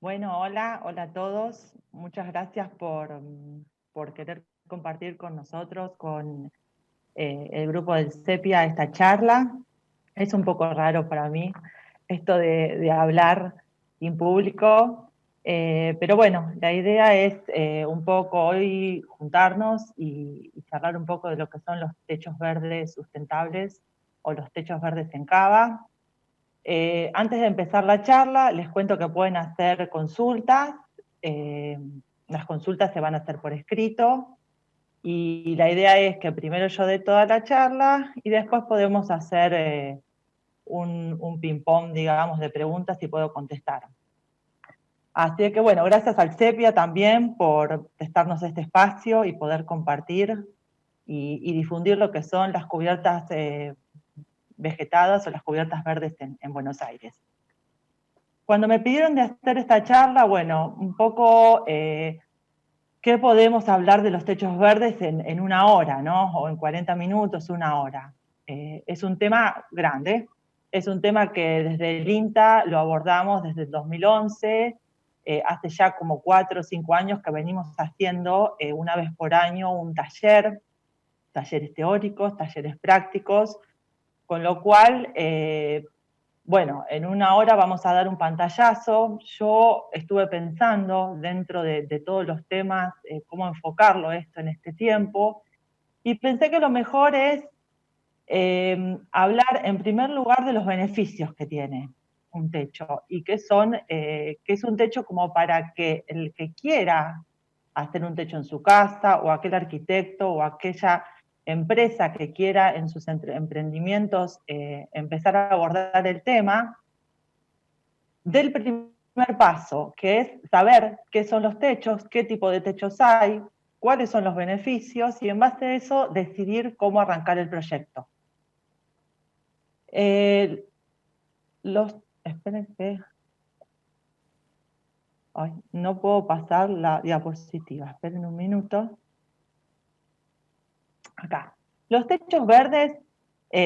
Bueno, hola a todos. Muchas gracias por querer compartir con nosotros, con el grupo del CEPIA, esta charla. Es un poco raro para mí esto de hablar en público, pero bueno, la idea es un poco hoy juntarnos y charlar un poco de lo que son los techos verdes sustentables o los techos verdes en Cava. Antes de empezar la charla, les cuento que pueden hacer consultas. eh, las consultas se van a hacer por escrito y la idea es que primero yo dé toda la charla y después podemos hacer un ping-pong, digamos, de preguntas y puedo contestar. Así que bueno, gracias al CEPIA también por prestarnos este espacio y poder compartir y difundir lo que son las cubiertas vegetadas o las cubiertas verdes en Buenos Aires. Cuando me pidieron de hacer esta charla, bueno, un poco qué podemos hablar de los techos verdes en una hora, ¿no? O en 40 minutos, una hora. Es un tema grande, es un tema que desde el INTA lo abordamos desde el 2011, hace ya como 4 o 5 años que venimos haciendo una vez por año un taller, talleres teóricos, talleres prácticos, con lo cual bueno, en una hora vamos a dar un pantallazo. Yo estuve pensando dentro de todos los temas cómo enfocarlo esto en este tiempo y pensé que lo mejor es hablar en primer lugar de los beneficios que tiene un techo y que es un techo como para que el que quiera hacer un techo en su casa o aquel arquitecto o aquella empresa que quiera en sus emprendimientos empezar a abordar el tema, del primer paso, que es saber qué son los techos, qué tipo de techos hay, cuáles son los beneficios y en base a eso decidir cómo arrancar el proyecto. Espérense. Ay, no puedo pasar la diapositiva. Esperen un minuto. Acá. Los techos verdes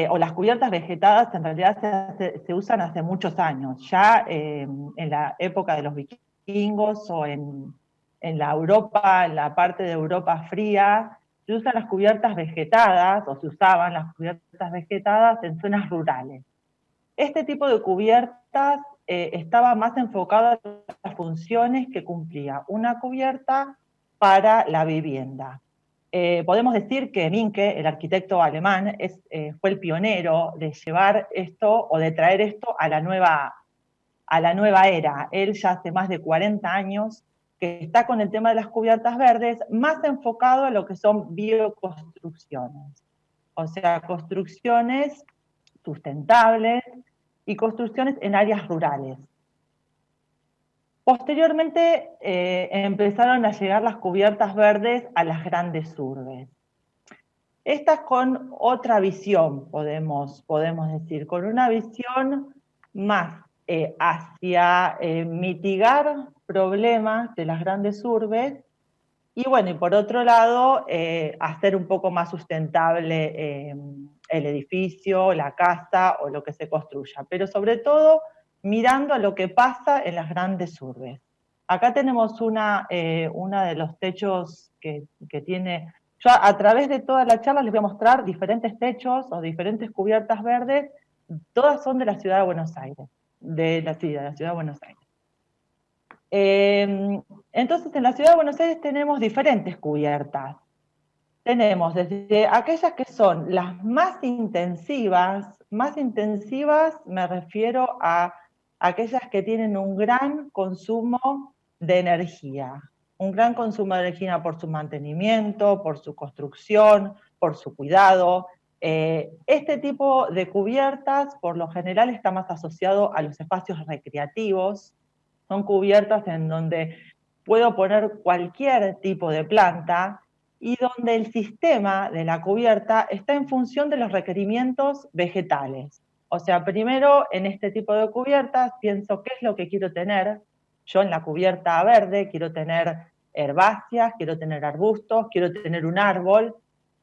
o las cubiertas vegetadas en realidad se usan hace muchos años. Ya en la época de los vikingos o en la Europa, en la parte de Europa fría, se usan las cubiertas vegetadas o se usaban las cubiertas vegetadas en zonas rurales. Este tipo de cubiertas estaba más enfocado a las funciones que cumplía una cubierta para la vivienda. Podemos decir que Minke, el arquitecto alemán, fue el pionero de llevar esto o de traer esto a la nueva era. Él ya hace más de 40 años que está con el tema de las cubiertas verdes, más enfocado a lo que son bioconstrucciones. O sea, construcciones sustentables y construcciones en áreas rurales. Posteriormente empezaron a llegar las cubiertas verdes a las grandes urbes. Estas con otra visión, podemos decir, con una visión más hacia mitigar problemas de las grandes urbes y bueno, y por otro lado, hacer un poco más sustentable el edificio, la casa o lo que se construya, pero sobre todo mirando a lo que pasa en las grandes urbes. Acá tenemos una de los techos que tiene. Yo a través de toda la charla les voy a mostrar diferentes techos o diferentes cubiertas verdes, todas son de la ciudad de Buenos Aires, de la ciudad de Buenos Aires. Entonces, en la ciudad de Buenos Aires tenemos diferentes cubiertas. Tenemos desde aquellas que son las más intensivas me refiero a aquellas que tienen un gran consumo de energía, un gran consumo de energía por su mantenimiento, por su construcción, por su cuidado. Este tipo de cubiertas, por lo general, está más asociado a los espacios recreativos. Son cubiertas en donde puedo poner cualquier tipo de planta y donde el sistema de la cubierta está en función de los requerimientos vegetales. O sea, primero en este tipo de cubiertas pienso qué es lo que quiero tener. Yo en la cubierta verde quiero tener herbáceas, quiero tener arbustos, quiero tener un árbol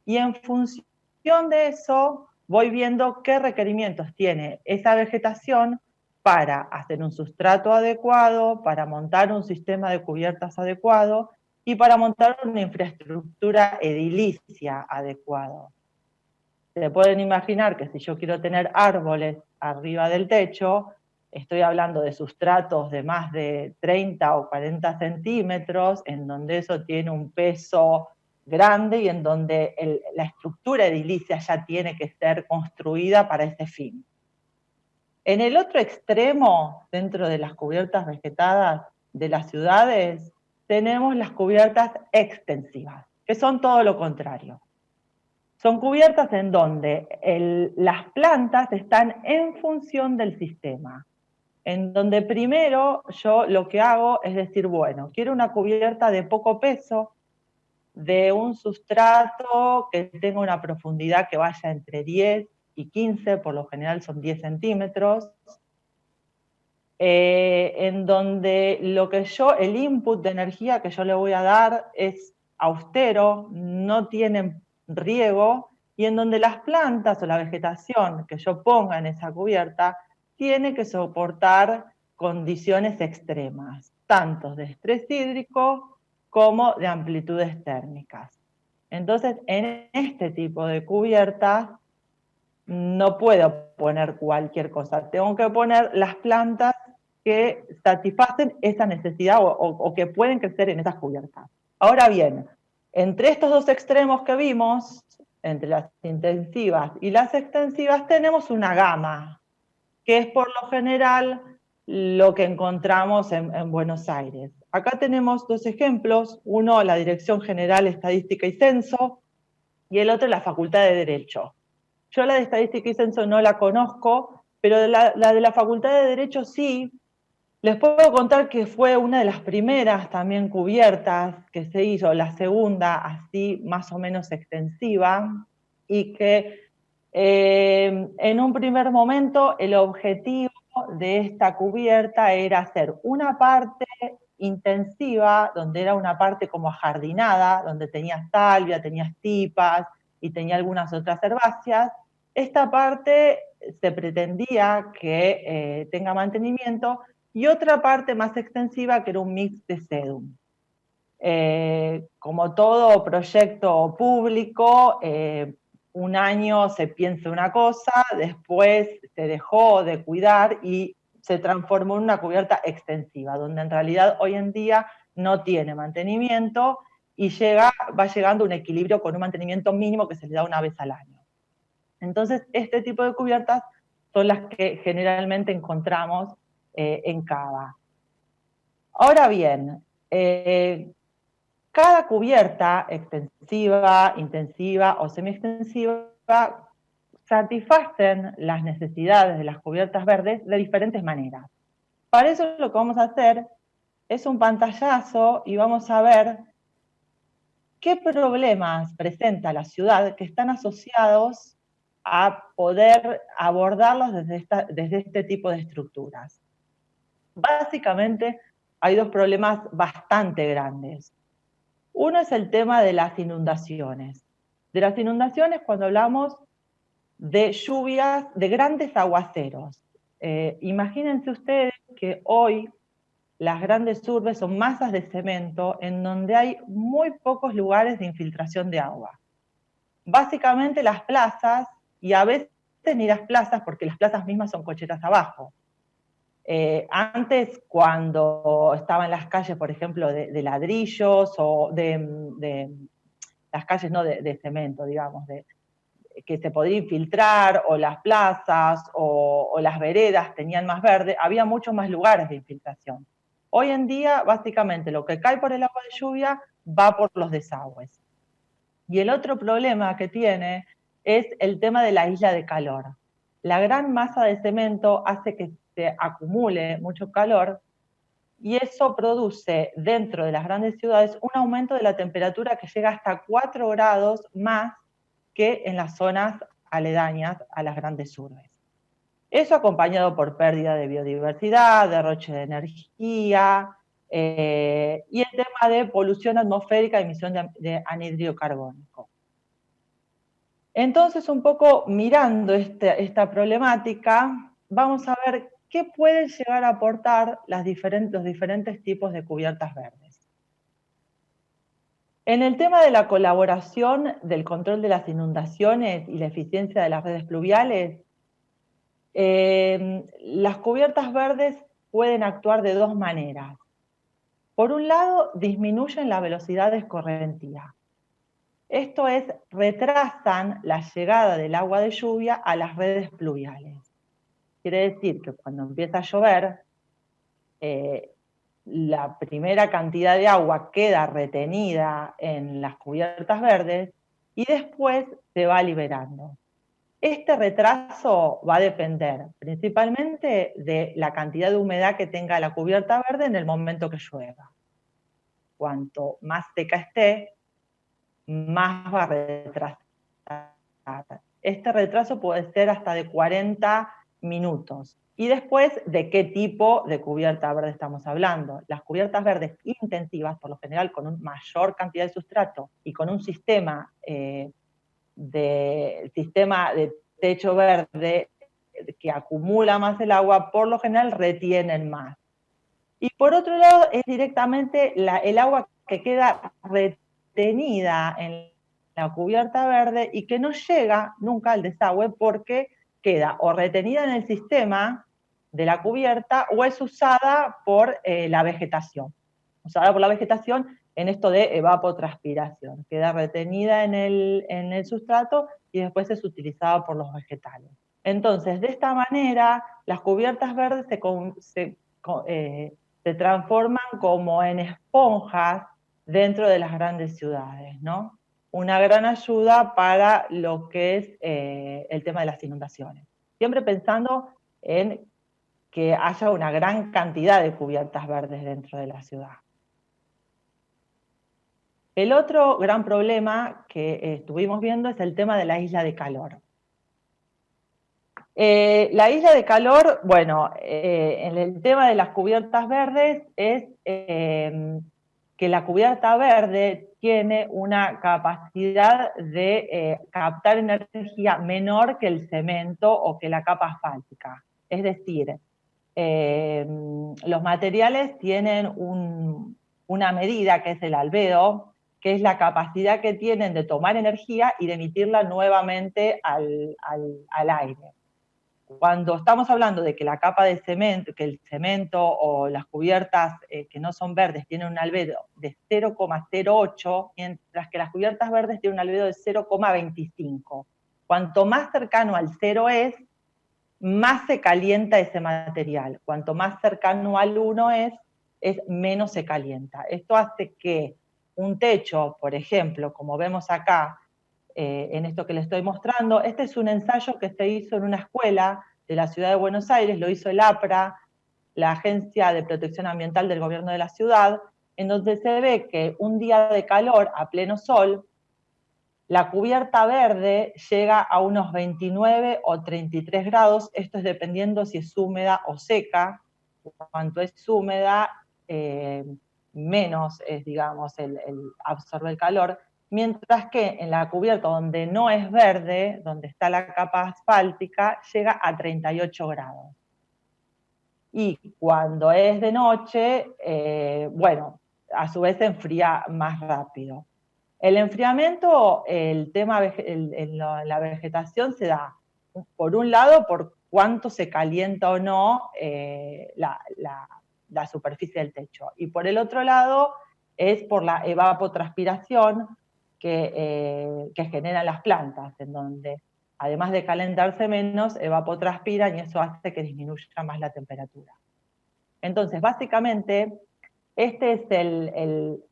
y en función de eso voy viendo qué requerimientos tiene esa vegetación para hacer un sustrato adecuado, para montar un sistema de cubiertas adecuado y para montar una infraestructura edilicia adecuado. Se pueden imaginar que si yo quiero tener árboles arriba del techo, estoy hablando de sustratos de más de 30 o 40 centímetros, en donde eso tiene un peso grande y en donde la estructura edilicia ya tiene que ser construida para ese fin. En el otro extremo, dentro de las cubiertas vegetadas de las ciudades, tenemos las cubiertas extensivas, que son todo lo contrario. Son cubiertas en donde las plantas están en función del sistema, en donde primero yo lo que hago es decir, bueno, quiero una cubierta de poco peso, de un sustrato que tenga una profundidad que vaya entre 10 y 15, por lo general son 10 centímetros, en donde el input de energía que yo le voy a dar es austero, no tienen riego, y en donde las plantas o la vegetación que yo ponga en esa cubierta tiene que soportar condiciones extremas, tanto de estrés hídrico como de amplitudes térmicas. Entonces, en este tipo de cubiertas no puedo poner cualquier cosa, tengo que poner las plantas que satisfacen esa necesidad o que pueden crecer en esas cubiertas. Ahora bien, entre estos dos extremos que vimos, entre las intensivas y las extensivas, tenemos una gama, que es por lo general lo que encontramos en Buenos Aires. Acá tenemos dos ejemplos, uno la Dirección General Estadística y Censo, y el otro la Facultad de Derecho. Yo la de Estadística y Censo no la conozco, pero la de la Facultad de Derecho sí. Les puedo contar que fue una de las primeras también cubiertas que se hizo, la segunda así más o menos extensiva, y que en un primer momento el objetivo de esta cubierta era hacer una parte intensiva, donde era una parte como ajardinada, donde tenía salvia, tenía tipas y tenía algunas otras herbáceas. Esta parte se pretendía que tenga mantenimiento, y otra parte más extensiva que era un mix de sedum. Como todo proyecto público, un año se piensa una cosa, después se dejó de cuidar y se transformó en una cubierta extensiva, donde en realidad hoy en día no tiene mantenimiento y va llegando a un equilibrio con un mantenimiento mínimo que se le da una vez al año. Entonces, este tipo de cubiertas son las que generalmente encontramos en Cava. Ahora bien, cada cubierta extensiva, intensiva o semiextensiva satisfacen las necesidades de las cubiertas verdes de diferentes maneras. Para eso lo que vamos a hacer es un pantallazo y vamos a ver qué problemas presenta la ciudad que están asociados a poder abordarlos desde este tipo de estructuras. Básicamente hay dos problemas bastante grandes. Uno es el tema de las inundaciones. De las inundaciones cuando hablamos de lluvias, de grandes aguaceros. Imagínense ustedes que hoy las grandes urbes son masas de cemento en donde hay muy pocos lugares de infiltración de agua. Básicamente las plazas, y a veces ni las plazas, porque las plazas mismas son cocheras abajo. Antes, cuando estaban las calles, por ejemplo, de ladrillos o de las calles no de cemento, digamos, que se podía infiltrar, o las plazas o las veredas tenían más verde, había muchos más lugares de infiltración. Hoy en día, básicamente, lo que cae por el agua de lluvia va por los desagües. Y el otro problema que tiene es el tema de la isla de calor. La gran masa de cemento hace que se acumule mucho calor y eso produce dentro de las grandes ciudades un aumento de la temperatura que llega hasta 4 grados más que en las zonas aledañas a las grandes urbes. Eso acompañado por pérdida de biodiversidad, derroche de energía, y el tema de polución atmosférica, emisión de anhídrido carbónico. Entonces, un poco mirando esta problemática, vamos a ver ¿qué pueden llegar a aportar los diferentes tipos de cubiertas verdes? En el tema de la colaboración del control de las inundaciones y la eficiencia de las redes pluviales, las cubiertas verdes pueden actuar de dos maneras. Por un lado, disminuyen la velocidad de escorrentía. Esto es, retrasan la llegada del agua de lluvia a las redes pluviales. Quiere decir que cuando empieza a llover, la primera cantidad de agua queda retenida en las cubiertas verdes y después se va liberando. Este retraso va a depender principalmente de la cantidad de humedad que tenga la cubierta verde en el momento que llueva. Cuanto más seca esté, más va a retrasar. Este retraso puede ser hasta de 40 minutos. Y después, ¿de qué tipo de cubierta verde estamos hablando? Las cubiertas verdes intensivas, por lo general con una mayor cantidad de sustrato y con un sistema de techo verde que acumula más el agua, por lo general retienen más. Y por otro lado, es directamente el agua que queda retenida en la cubierta verde y que no llega nunca al desagüe porque queda o retenida en el sistema de la cubierta o es usada por la vegetación. Usada por la vegetación en esto de evapotranspiración. Queda retenida en el sustrato y después es utilizada por los vegetales. Entonces, de esta manera, las cubiertas verdes se transforman como en esponjas dentro de las grandes ciudades, ¿no? Una gran ayuda para lo que es el tema de las inundaciones. Siempre pensando en que haya una gran cantidad de cubiertas verdes dentro de la ciudad. El otro gran problema que estuvimos viendo es el tema de la isla de calor. La isla de calor, bueno, en el tema de las cubiertas verdes es que la cubierta verde tiene una capacidad de captar energía menor que el cemento o que la capa asfáltica. Es decir, los materiales tienen una medida que es el albedo, que es la capacidad que tienen de tomar energía y de emitirla nuevamente al aire. Cuando estamos hablando de que la capa de cemento, que el cemento o las cubiertas que no son verdes tienen un albedo de 0,08, mientras que las cubiertas verdes tienen un albedo de 0,25. Cuanto más cercano al cero es, más se calienta ese material. Cuanto más cercano al 1 es menos se calienta. Esto hace que un techo, por ejemplo, como vemos acá, en esto que les estoy mostrando, este es un ensayo que se hizo en una escuela de la ciudad de Buenos Aires, lo hizo el APRA, la Agencia de Protección Ambiental del Gobierno de la Ciudad, en donde se ve que un día de calor a pleno sol, la cubierta verde llega a unos 29 o 33 grados, esto es dependiendo si es húmeda o seca. Cuanto es húmeda, menos es, digamos, absorbe el calor, mientras que en la cubierta donde no es verde, donde está la capa asfáltica, llega a 38 grados. Y cuando es de noche, bueno, a su vez se enfría más rápido. El enfriamiento, el tema en la vegetación se da, por un lado, por cuánto se calienta o no la superficie del techo. Y por el otro lado, es por la evapotranspiración que generan las plantas, en donde, además de calentarse menos, evapotranspiran y eso hace que disminuya más la temperatura. Entonces, básicamente, este es el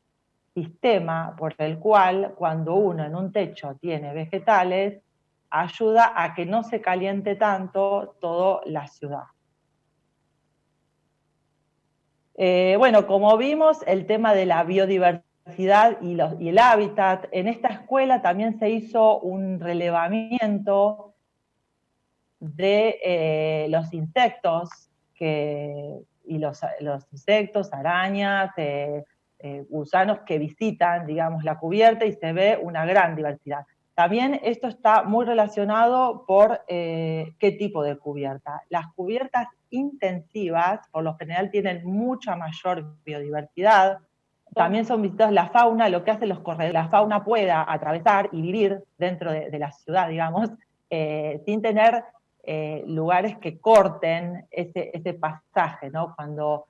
sistema por el cual cuando uno en un techo tiene vegetales, ayuda a que no se caliente tanto toda la ciudad. Bueno, como vimos, el tema de la biodiversidad y el hábitat, en esta escuela también se hizo un relevamiento de los insectos y los insectos, arañas, gusanos que visitan, digamos, la cubierta y se ve una gran diversidad. También esto está muy relacionado por qué tipo de cubierta. Las cubiertas intensivas, por lo general tienen mucha mayor biodiversidad. También son visitados la fauna, lo que hacen los corredores, la fauna pueda atravesar y vivir dentro de la ciudad, digamos, sin tener lugares que corten ese pasaje, ¿no? Cuando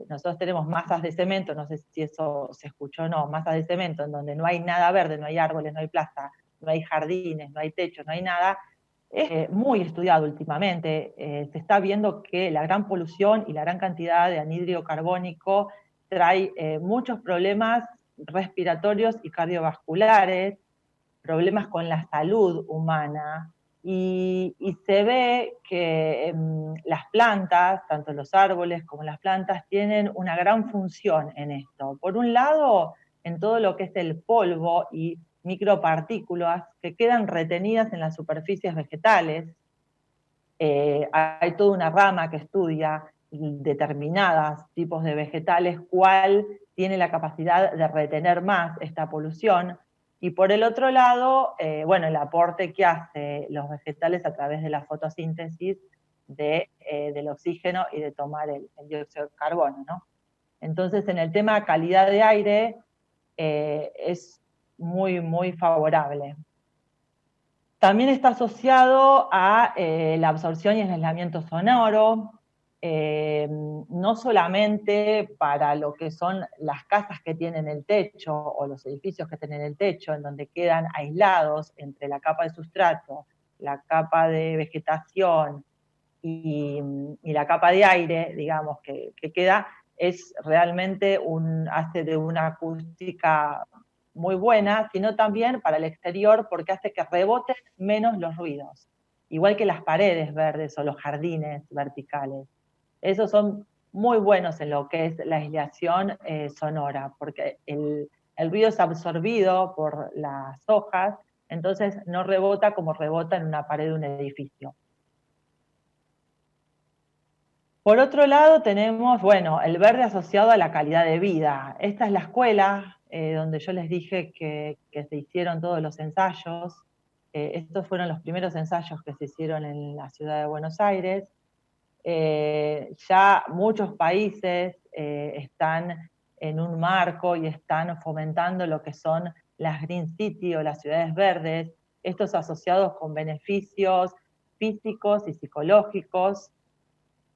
nosotros tenemos masas de cemento, no sé si eso se escuchó o no, masas de cemento en donde no hay nada verde, no hay árboles, no hay plaza, no hay jardines, no hay techo, no hay nada, es muy estudiado últimamente. Se está viendo que la gran polución y la gran cantidad de anhídrido carbónico trae muchos problemas respiratorios y cardiovasculares, problemas con la salud humana, y se ve que las plantas, tanto los árboles como las plantas, tienen una gran función en esto. Por un lado, en todo lo que es el polvo y micropartículas que quedan retenidas en las superficies vegetales. Hay toda una rama que estudia determinados tipos de vegetales, cuál tiene la capacidad de retener más esta polución. Y por el otro lado, bueno, el aporte que hace los vegetales a través de la fotosíntesis del oxígeno y de tomar el dióxido de carbono, ¿no? Entonces, en el tema calidad de aire, es muy, muy favorable. También está asociado a la absorción y el aislamiento sonoro, no solamente para lo que son las casas que tienen el techo o los edificios que tienen el techo, en donde quedan aislados entre la capa de sustrato, la capa de vegetación y la capa de aire, digamos, que queda, es realmente hace de una acústica muy buena, sino también para el exterior porque hace que reboten menos los ruidos, igual que las paredes verdes o los jardines verticales. Esos son muy buenos en lo que es la aislación sonora, porque el ruido es absorbido por las hojas, entonces no rebota como rebota en una pared de un edificio. Por otro lado tenemos, bueno, el verde asociado a la calidad de vida. Esta es la escuela donde yo les dije que se hicieron todos los ensayos. Estos fueron los primeros ensayos que se hicieron en la ciudad de Buenos Aires. Ya muchos países están en un marco y están fomentando lo que son las Green City o las ciudades verdes, estos asociados con beneficios físicos y psicológicos.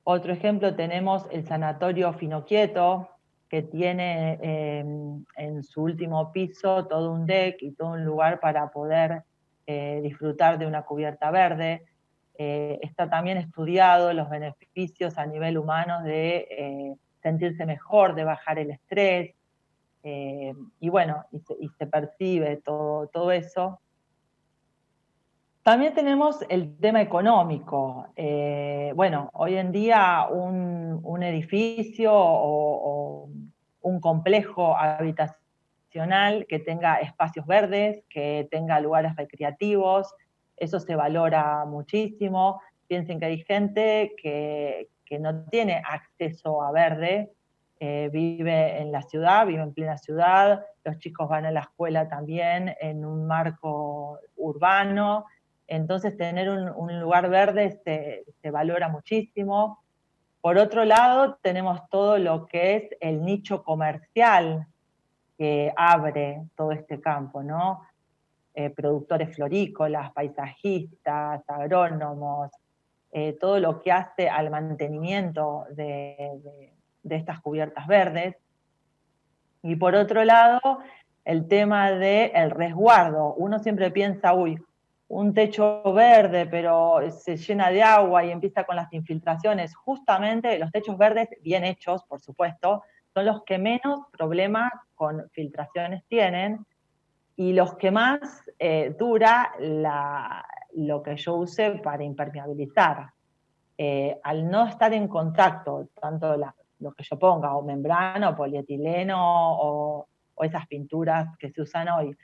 Otro ejemplo tenemos el Sanatorio Finoquieto, que tiene en su último piso todo un deck y todo un lugar para poder disfrutar de una cubierta verde. Está también estudiado los beneficios a nivel humano de sentirse mejor, de bajar el estrés, y bueno, y se percibe todo eso. También tenemos el tema económico. Bueno, hoy en día un edificio o un complejo habitacional que tenga espacios verdes, que tenga lugares recreativos, eso se valora muchísimo. Piensen que hay gente que no tiene acceso a verde, vive en la ciudad, vive en plena ciudad, los chicos van a la escuela también en un marco urbano. Entonces tener un lugar verde se valora muchísimo. Por otro lado, tenemos todo lo que es el nicho comercial que abre todo este campo, ¿no? Productores florícolas, paisajistas, agrónomos, todo lo que hace al mantenimiento de estas cubiertas verdes. Y por otro lado, el tema del resguardo. Uno siempre piensa, uy, un techo verde, pero se llena de agua y empieza con las infiltraciones. Justamente los techos verdes, bien hechos, por supuesto, son los que menos problemas con filtraciones tienen y los que más dura lo que yo use para impermeabilizar. Al no estar en contacto, tanto lo que yo ponga, o membrana, o polietileno, o esas pinturas que se usan hoy,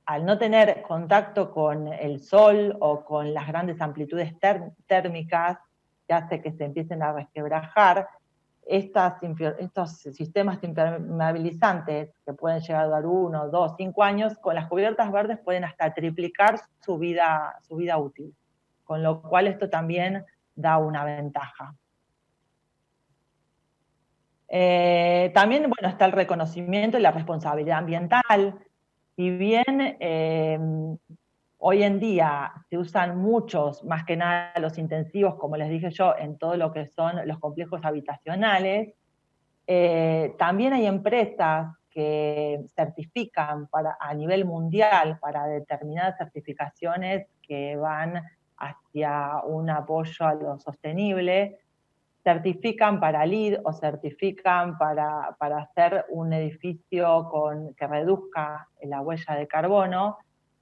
al no tener contacto con el sol o con las grandes amplitudes térmicas que hace que se empiecen a resquebrajar, estos sistemas impermeabilizantes que pueden llegar a dar 1, 2, 5 años, con las cubiertas verdes pueden hasta triplicar su vida útil. Con lo cual esto también da una ventaja. También, bueno, está el reconocimiento y la responsabilidad ambiental. Si bien hoy en día se usan muchos, más que nada los intensivos, como les dije yo, en todo lo que son los complejos habitacionales, también hay empresas que certifican a nivel mundial para determinadas certificaciones que van hacia un apoyo a lo sostenible, certifican para LEED o certifican para hacer un edificio que reduzca la huella de carbono.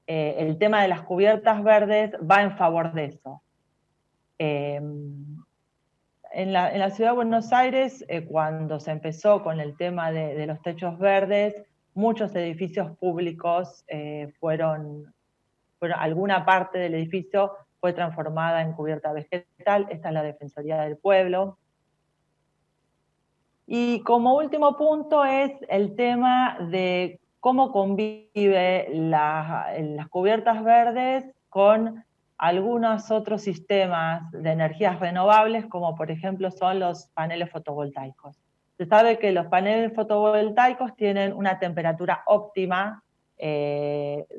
El tema de las cubiertas verdes va en favor de eso. En la ciudad de Buenos Aires, cuando se empezó con el tema de los techos verdes, muchos edificios públicos alguna parte del edificio fue transformada en cubierta vegetal. Esta es la Defensoría del Pueblo. Y como último punto es el tema de cómo convive las cubiertas verdes con algunos otros sistemas de energías renovables, como por ejemplo son los paneles fotovoltaicos. Se sabe que los paneles fotovoltaicos tienen una temperatura óptima,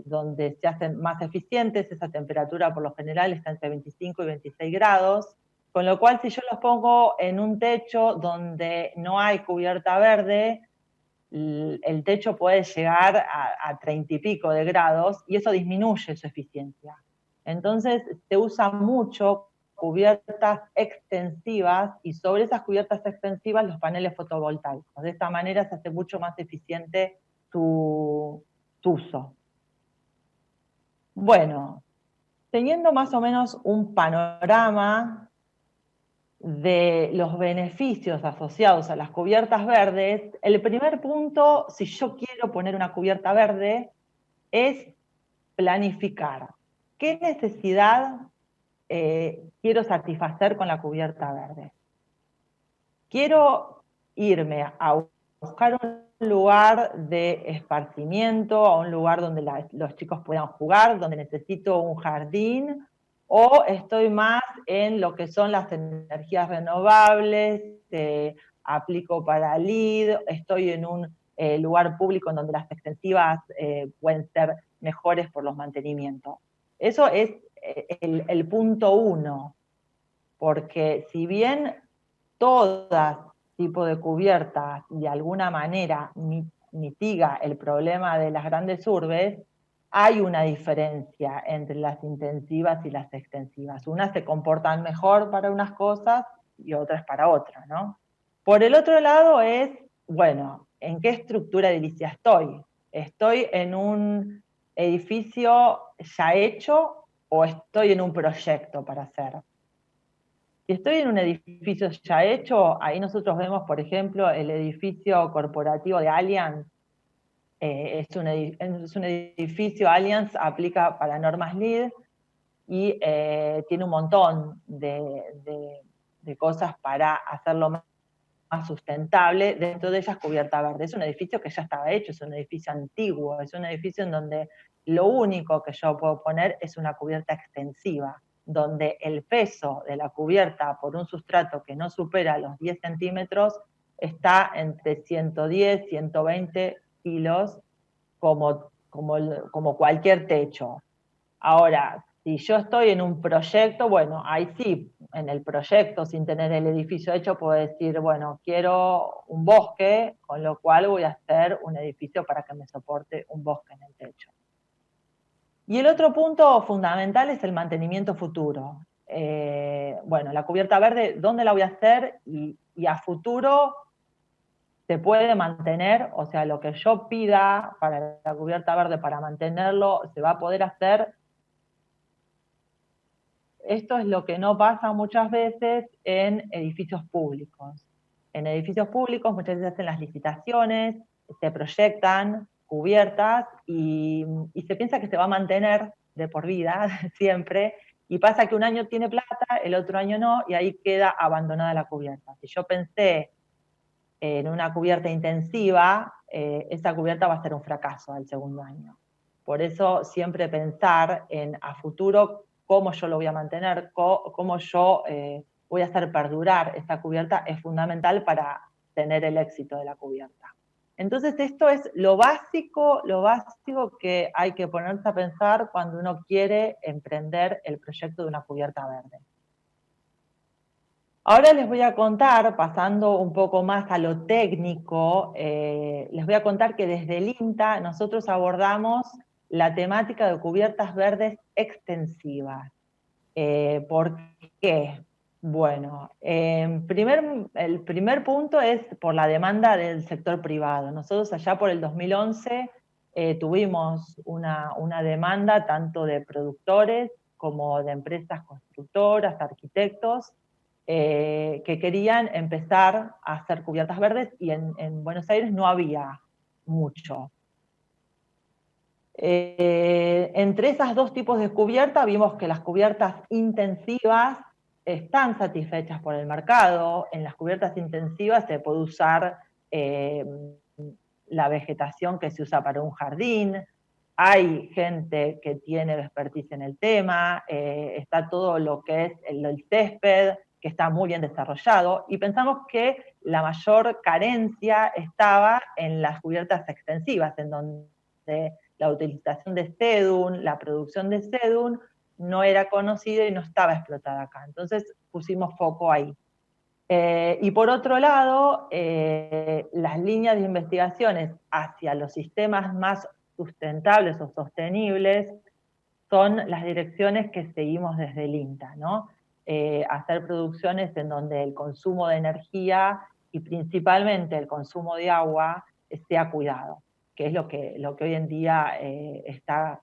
donde se hacen más eficientes. Esa temperatura por lo general está entre 25 y 26 grados, con lo cual si yo los pongo en un techo donde no hay cubierta verde, el techo puede llegar a 30 y pico de grados y eso disminuye su eficiencia. Entonces se usa mucho cubiertas extensivas y sobre esas cubiertas extensivas los paneles fotovoltaicos. De esta manera se hace mucho más eficiente su uso. Bueno, teniendo más o menos un panorama de los beneficios asociados a las cubiertas verdes, el primer punto, si yo quiero poner una cubierta verde, es planificar. ¿Qué necesidad quiero satisfacer con la cubierta verde? Quiero irme a buscar un lugar de esparcimiento, a un lugar donde los chicos puedan jugar, donde necesito un jardín, o estoy más en lo que son las energías renovables, aplico para LEED, estoy en un lugar público en donde las extensivas pueden ser mejores por los mantenimientos. Eso es el punto uno, porque si bien todo tipo de cubiertas de alguna manera mitiga el problema de las grandes urbes, hay una diferencia entre las intensivas y las extensivas. Unas se comportan mejor para unas cosas y otras para otras, ¿no? Por el otro lado es, bueno, ¿en qué estructura edilicia estoy? ¿Estoy en un edificio ya hecho o estoy en un proyecto para hacer? Si estoy en un edificio ya hecho, ahí nosotros vemos, por ejemplo, el edificio corporativo de Allianz. Es un edificio, Allianz aplica para normas LEED y tiene un montón de cosas para hacerlo más sustentable, dentro de ellas cubierta verde. Es un edificio que ya estaba hecho, es un edificio antiguo, es un edificio en donde lo único que yo puedo poner es una cubierta extensiva, donde el peso de la cubierta por un sustrato que no supera los 10 centímetros está entre 110, 120 kilos, como cualquier techo. Ahora, si yo estoy en un proyecto, bueno, ahí sí, en el proyecto, sin tener el edificio hecho, puedo decir, bueno, quiero un bosque, con lo cual voy a hacer un edificio para que me soporte un bosque en el techo. Y el otro punto fundamental es el mantenimiento futuro. Bueno, la cubierta verde, ¿dónde la voy a hacer? Y a futuro se puede mantener, o sea, lo que yo pida para la cubierta verde para mantenerlo, se va a poder hacer. Esto es lo que no pasa muchas veces en edificios públicos. En edificios públicos muchas veces hacen las licitaciones, se proyectan cubiertas y se piensa que se va a mantener de por vida siempre, y pasa que un año tiene plata, el otro año no, y ahí queda abandonada la cubierta. Si yo pensé en una cubierta intensiva, esa cubierta va a ser un fracaso al segundo año. Por eso siempre pensar en a futuro cómo yo lo voy a mantener, cómo yo voy a hacer perdurar esta cubierta es fundamental para tener el éxito de la cubierta. Entonces esto es lo básico que hay que ponerse a pensar cuando uno quiere emprender el proyecto de una cubierta verde. Ahora les voy a contar, pasando un poco más a lo técnico, les voy a contar que desde el INTA nosotros abordamos la temática de cubiertas verdes extensivas. ¿Por qué? Bueno, el primer punto es por la demanda del sector privado. Nosotros allá por el 2011 tuvimos una demanda tanto de productores como de empresas constructoras, arquitectos, que querían empezar a hacer cubiertas verdes y en Buenos Aires no había mucho. Entre esas dos tipos de cubierta vimos que las cubiertas intensivas están satisfechas por el mercado. En las cubiertas intensivas se puede usar la vegetación que se usa para un jardín. Hay gente que tiene expertise en el tema, está todo lo que es el césped, que está muy bien desarrollado, y pensamos que la mayor carencia estaba en las cubiertas extensivas, en donde la utilización de sedum, la producción de sedum, no era conocida y no estaba explotada acá. Entonces pusimos foco ahí. Y por otro lado, las líneas de investigaciones hacia los sistemas más sustentables o sostenibles son las direcciones que seguimos desde el INTA, ¿no? Hacer producciones en donde el consumo de energía y principalmente el consumo de agua sea cuidado, que es lo que hoy en día está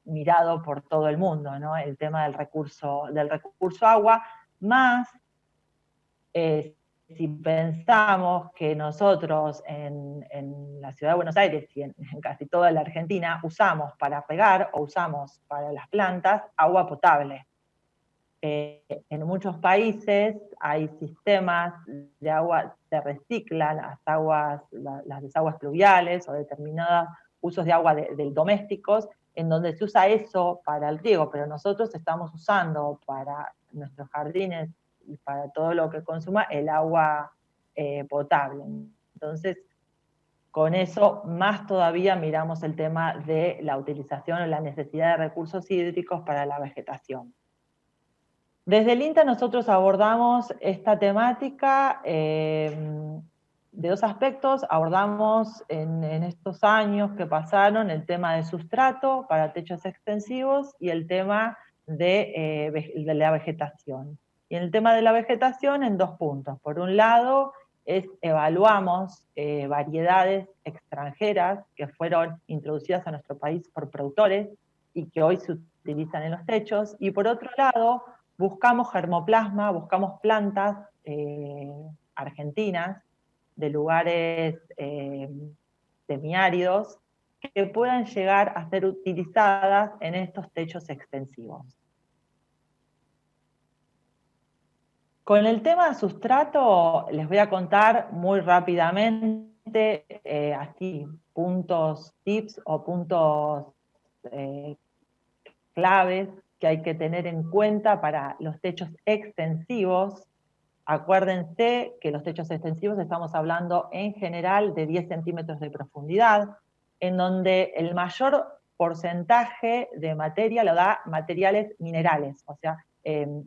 mirado por todo el mundo, ¿no? El tema del recurso agua, más si pensamos que nosotros en la ciudad de Buenos Aires y en casi toda la Argentina usamos para regar o usamos para las plantas agua potable. En muchos países hay sistemas de agua, se reciclan las desaguas pluviales o determinados usos de agua de domésticos, en donde se usa eso para el riego, pero nosotros estamos usando para nuestros jardines y para todo lo que consuma el agua potable. Entonces, con eso más todavía miramos el tema de la utilización o la necesidad de recursos hídricos para la vegetación. Desde el INTA nosotros abordamos esta temática de dos aspectos. Abordamos en estos años que pasaron el tema de sustrato para techos extensivos y el tema de la vegetación. Y en el tema de la vegetación en dos puntos. Por un lado, evaluamos variedades extranjeras que fueron introducidas a nuestro país por productores y que hoy se utilizan en los techos. Y por otro lado, buscamos germoplasma, buscamos plantas argentinas de lugares semiáridos que puedan llegar a ser utilizadas en estos techos extensivos. Con el tema de sustrato les voy a contar muy rápidamente, así, puntos, tips o puntos claves que hay que tener en cuenta para los techos extensivos. Acuérdense que los techos extensivos estamos hablando en general de 10 centímetros de profundidad, en donde el mayor porcentaje de materia lo da materiales minerales, o sea,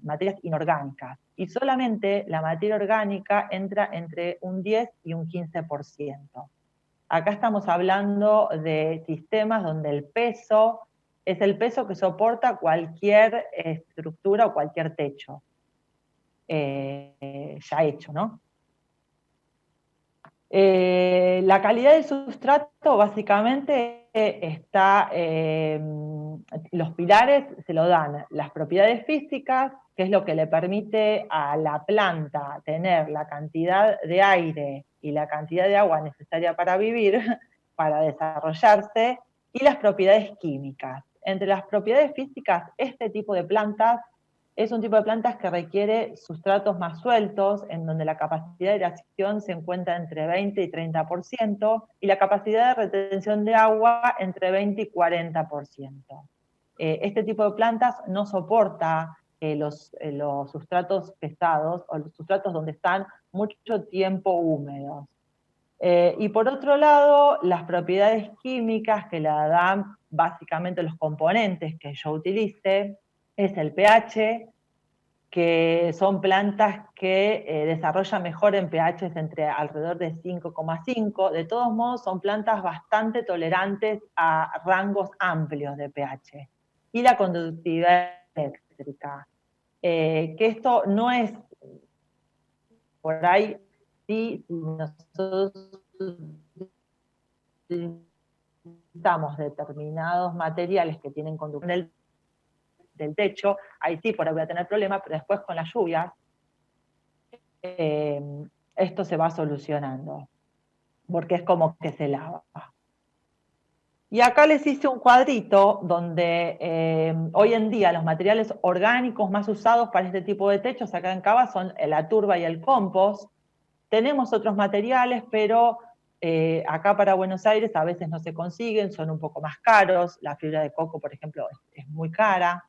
materias inorgánicas. Y solamente la materia orgánica entra entre un 10 y un 15%. Acá estamos hablando de sistemas donde el peso es el peso que soporta cualquier estructura o cualquier techo ya hecho, ¿no? La calidad del sustrato básicamente está, los pilares se lo dan las propiedades físicas, que es lo que le permite a la planta tener la cantidad de aire y la cantidad de agua necesaria para vivir, para desarrollarse, y las propiedades químicas. Entre las propiedades físicas, este tipo de plantas es un tipo de plantas que requiere sustratos más sueltos, en donde la capacidad de aireación se encuentra entre 20 y 30%, y la capacidad de retención de agua entre 20 y 40%. Este tipo de plantas no soporta los sustratos pesados, o los sustratos donde están mucho tiempo húmedos. Y por otro lado, las propiedades químicas que la dan básicamente los componentes que yo utilice es el pH, que son plantas que desarrollan mejor en pHs entre alrededor de 5,5. De todos modos, son plantas bastante tolerantes a rangos amplios de pH. Y la conductividad eléctrica, que esto no es por ahí, sí, si nosotros utilizamos determinados materiales que tienen conducción del techo, ahí sí, por ahí voy a tener problemas, pero después con las lluvias, esto se va solucionando, porque es como que se lava. Y acá les hice un cuadrito donde hoy en día los materiales orgánicos más usados para este tipo de techos acá en Cava son la turba y el compost. Tenemos otros materiales, pero acá para Buenos Aires a veces no se consiguen, son un poco más caros. La fibra de coco, por ejemplo, es muy cara.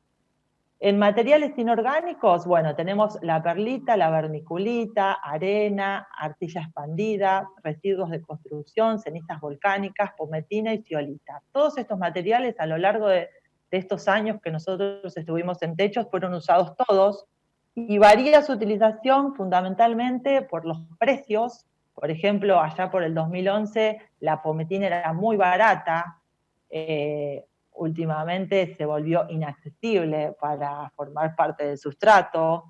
En materiales inorgánicos, bueno, tenemos la perlita, la vermiculita, arena, arcilla expandida, residuos de construcción, cenizas volcánicas, pometina y zeolita. Todos estos materiales a lo largo de estos años que nosotros estuvimos en techos fueron usados todos y varía su utilización fundamentalmente por los precios. Por ejemplo, allá por el 2011 la pometina era muy barata, últimamente se volvió inaccesible para formar parte del sustrato.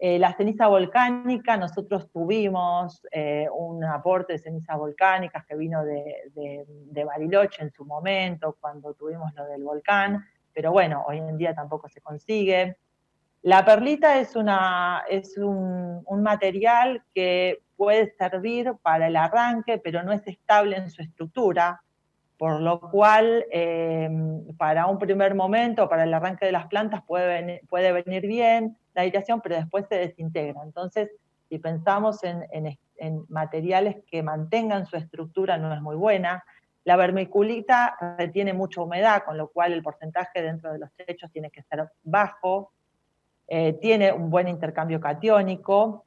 La ceniza volcánica, nosotros tuvimos un aporte de cenizas volcánicas que vino de Bariloche en su momento, cuando tuvimos lo del volcán, pero bueno, hoy en día tampoco se consigue. La perlita es un material que puede servir para el arranque, pero no es estable en su estructura, por lo cual para un primer momento, para el arranque de las plantas puede venir bien la aireación, pero después se desintegra. Entonces, si pensamos en materiales que mantengan su estructura, no es muy buena. La vermiculita retiene mucha humedad, con lo cual el porcentaje dentro de los techos tiene que ser bajo. Tiene un buen intercambio catiónico.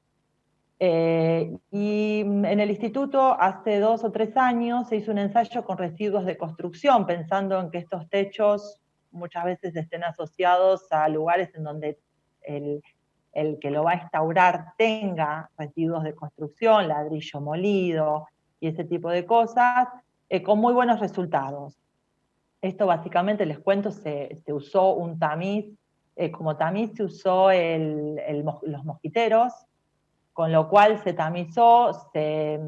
Y en el instituto hace 2 o 3 años se hizo un ensayo con residuos de construcción, pensando en que estos techos muchas veces estén asociados a lugares en donde el que lo va a instaurar tenga residuos de construcción, ladrillo molido y ese tipo de cosas, con muy buenos resultados. Esto básicamente, les cuento, se usó un tamiz, como tamiz se usó los mosquiteros, con lo cual se tamizó, se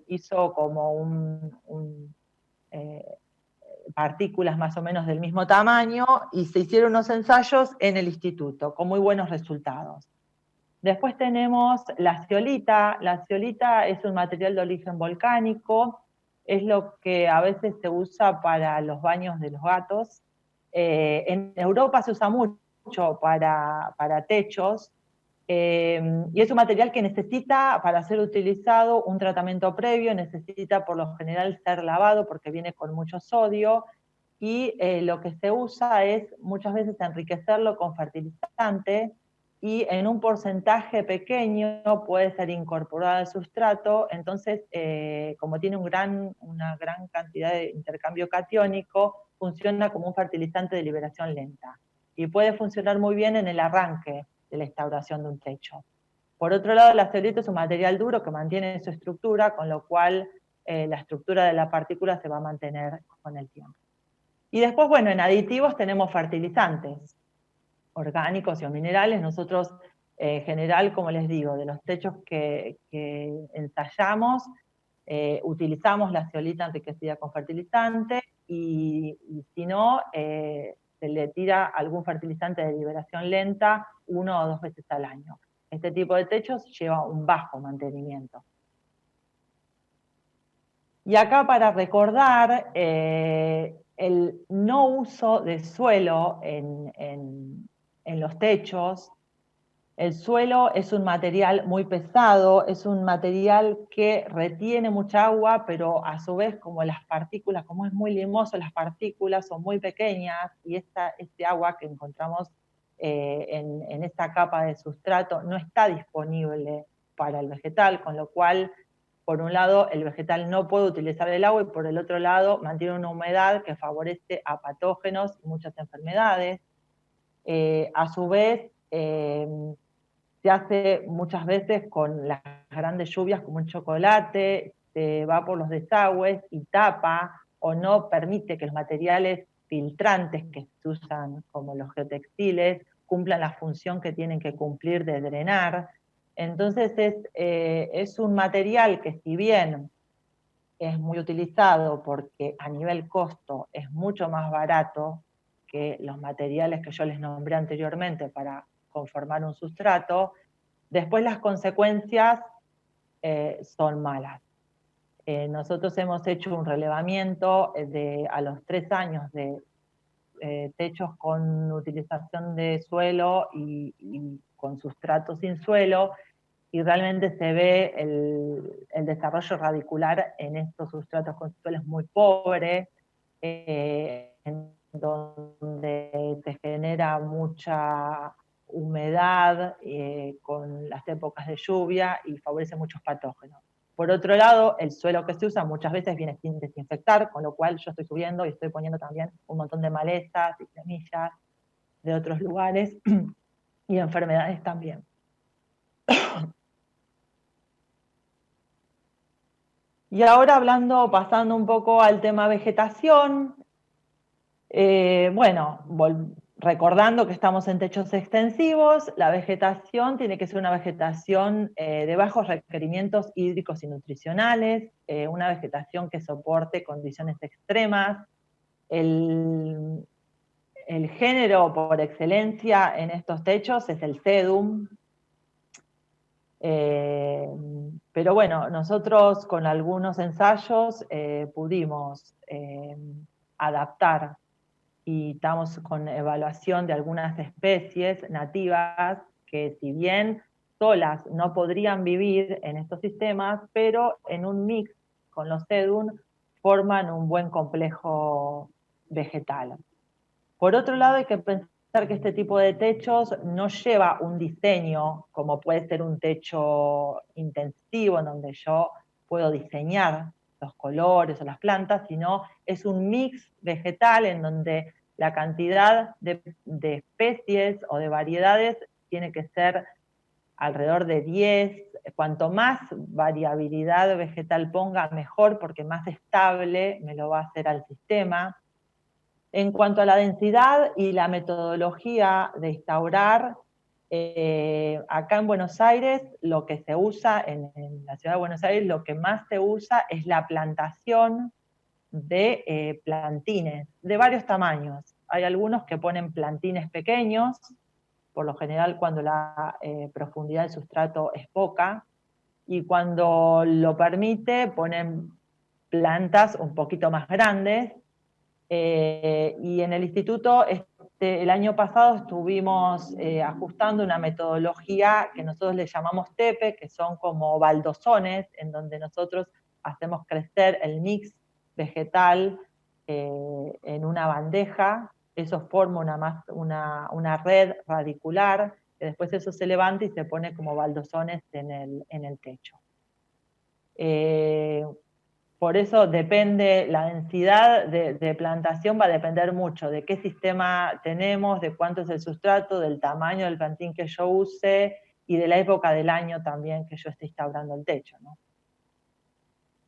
hizo como partículas más o menos del mismo tamaño y se hicieron unos ensayos en el instituto con muy buenos resultados. Después tenemos la zeolita. La zeolita es un material de origen volcánico, es lo que a veces se usa para los baños de los gatos. En Europa se usa mucho para techos, y es un material que necesita, para ser utilizado, un tratamiento previo, necesita por lo general ser lavado porque viene con mucho sodio, y lo que se usa es muchas veces enriquecerlo con fertilizante, y en un porcentaje pequeño puede ser incorporado al sustrato. Entonces, como tiene una gran cantidad de intercambio catiónico, funciona como un fertilizante de liberación lenta, y puede funcionar muy bien en el arranque de la instauración de un techo. Por otro lado, la zeolita es un material duro que mantiene su estructura, con lo cual la estructura de la partícula se va a mantener con el tiempo. Y después, bueno, en aditivos tenemos fertilizantes orgánicos y o minerales. Nosotros, en general, como les digo, de los techos que ensayamos, utilizamos la zeolita enriquecida con fertilizante, y si no, se le tira algún fertilizante de liberación lenta 1 o 2 veces al año. Este tipo de techos lleva un bajo mantenimiento. Y acá, para recordar el no uso de suelo en los techos. El suelo es un material muy pesado, es un material que retiene mucha agua, pero a su vez, como las partículas, como es muy limoso, las partículas son muy pequeñas, y este agua que encontramos en esta capa de sustrato no está disponible para el vegetal, con lo cual, por un lado, el vegetal no puede utilizar el agua y por el otro lado, mantiene una humedad que favorece a patógenos y muchas enfermedades. A su vez, se hace muchas veces con las grandes lluvias como un chocolate, se va por los desagües y tapa o no permite que los materiales filtrantes que se usan, como los geotextiles, cumplan la función que tienen que cumplir de drenar. Entonces es un material que, si bien es muy utilizado porque a nivel costo es mucho más barato que los materiales que yo les nombré anteriormente para conformar un sustrato, después las consecuencias son malas. Nosotros hemos hecho un relevamiento a los 3 años de techos con utilización de suelo y con sustrato sin suelo, y realmente se ve el desarrollo radicular en estos sustratos con suelo es muy pobre, en donde se genera mucha humedad con las épocas de lluvia y favorece muchos patógenos. Por otro lado, el suelo que se usa muchas veces viene sin desinfectar, con lo cual yo estoy subiendo y estoy poniendo también un montón de malezas y semillas de otros lugares y enfermedades también. Y ahora pasando un poco al tema vegetación, bueno, recordando que estamos en techos extensivos, la vegetación tiene que ser una vegetación de bajos requerimientos hídricos y nutricionales, una vegetación que soporte condiciones extremas. El género por excelencia en estos techos es el sedum. Pero bueno, nosotros con algunos ensayos pudimos adaptar y estamos con evaluación de algunas especies nativas que, si bien solas no podrían vivir en estos sistemas, pero en un mix con los sedum forman un buen complejo vegetal. Por otro lado, hay que pensar que este tipo de techos no lleva un diseño como puede ser un techo intensivo, en donde yo puedo diseñar los colores o las plantas, sino es un mix vegetal en donde la cantidad de especies o de variedades tiene que ser alrededor de 10. Cuanto más variabilidad vegetal ponga, mejor, porque más estable me lo va a hacer al sistema. En cuanto a la densidad y la metodología de instaurar, acá en Buenos Aires, lo que se usa, en la ciudad de Buenos Aires, lo que más se usa es la plantación de plantines de varios tamaños. Hay algunos que ponen plantines pequeños, por lo general cuando la profundidad del sustrato es poca, y cuando lo permite ponen plantas un poquito más grandes. Y en el instituto el año pasado estuvimos ajustando una metodología que nosotros le llamamos TEPE, que son como baldosones, en donde nosotros hacemos crecer el mix vegetal en una bandeja. Eso forma una red radicular, que después eso se levanta y se pone como baldosones en el techo. Por eso depende, la densidad de plantación va a depender mucho de qué sistema tenemos, de cuánto es el sustrato, del tamaño del plantín que yo use y de la época del año también que yo esté instaurando el techo, ¿no?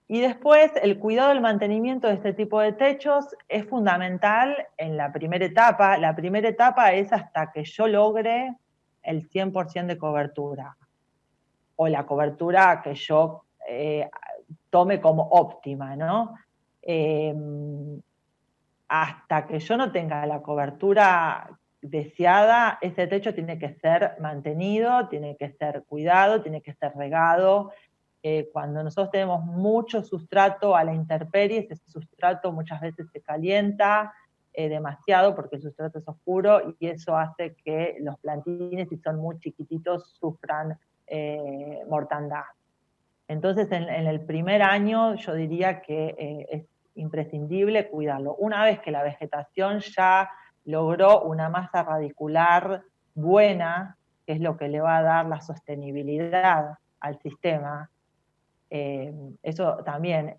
Y después, el cuidado del mantenimiento de este tipo de techos es fundamental en la primera etapa. La primera etapa es hasta que yo logre el 100% de cobertura, o la cobertura que yo tome como óptima, ¿no? Hasta que yo no tenga la cobertura deseada, ese techo tiene que ser mantenido, tiene que ser cuidado, tiene que ser regado. Cuando nosotros tenemos mucho sustrato a la intemperie, ese sustrato muchas veces se calienta demasiado porque el sustrato es oscuro, y eso hace que los plantines, si son muy chiquititos, sufran mortandad. Entonces, en el primer año yo diría que es imprescindible cuidarlo. Una vez que la vegetación ya logró una masa radicular buena, que es lo que le va a dar la sostenibilidad al sistema. Eso también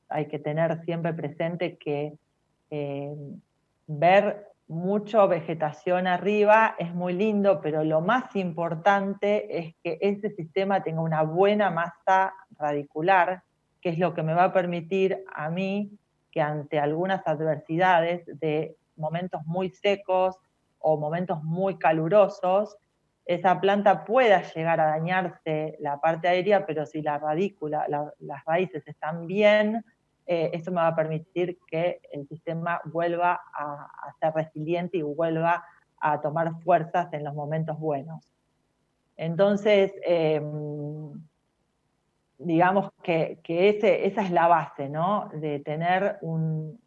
hay que tener siempre presente que ver mucho vegetación arriba es muy lindo, pero lo más importante es que ese sistema tenga una buena masa radicular, que es lo que me va a permitir a mí que ante algunas adversidades de momentos muy secos o momentos muy calurosos, esa planta pueda llegar a dañarse la parte aérea, pero si la radícula, las raíces están bien, eso me va a permitir que el sistema vuelva a ser resiliente y vuelva a tomar fuerzas en los momentos buenos. Entonces, digamos que esa es la base, ¿no? De tener un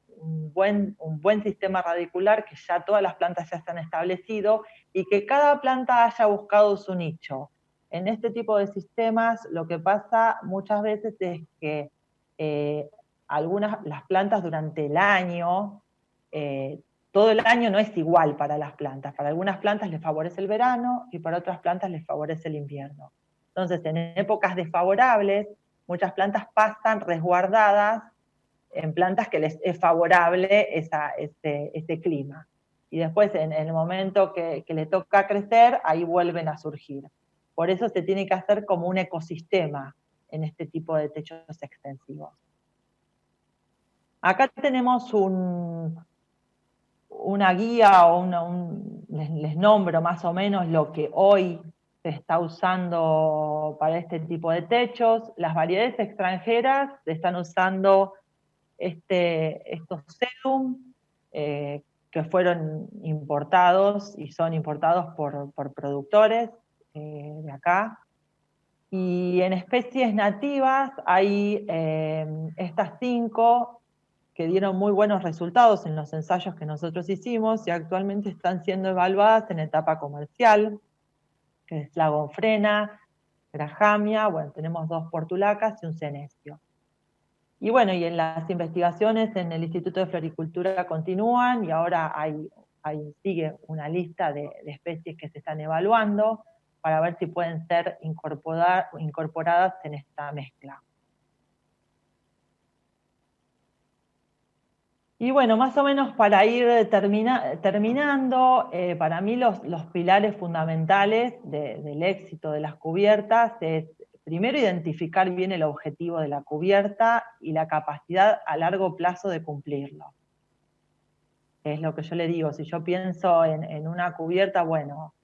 buen sistema radicular, que ya todas las plantas ya se han establecido y que cada planta haya buscado su nicho. En este tipo de sistemas lo que pasa muchas veces es que las plantas durante el año, todo el año no es igual para las plantas. Para algunas plantas les favorece el verano y para otras plantas les favorece el invierno. Entonces, en épocas desfavorables, muchas plantas pasan resguardadas en plantas que les es favorable ese clima. Y después, en el momento que le toca crecer, ahí vuelven a surgir. Por eso se tiene que hacer como un ecosistema en este tipo de techos extensivos. Acá tenemos una guía o les nombro más o menos lo que hoy se está usando para este tipo de techos. Las variedades extranjeras están usando estos sedum que fueron importados y son importados por productores de acá. Y en especies nativas hay estas 5 que dieron muy buenos resultados en los ensayos que nosotros hicimos y actualmente están siendo evaluadas en etapa comercial, que es la gonfrena, grajamia, bueno, tenemos 2 portulacas y un senecio. Y bueno, y en las investigaciones en el Instituto de Floricultura continúan y ahora sigue una lista de especies que se están evaluando para ver si pueden ser incorporadas en esta mezcla. Y bueno, más o menos para ir terminando, para mí los pilares fundamentales del éxito de las cubiertas es, primero, identificar bien el objetivo de la cubierta y la capacidad a largo plazo de cumplirlo. Es lo que yo le digo, si yo pienso en una cubierta, bueno,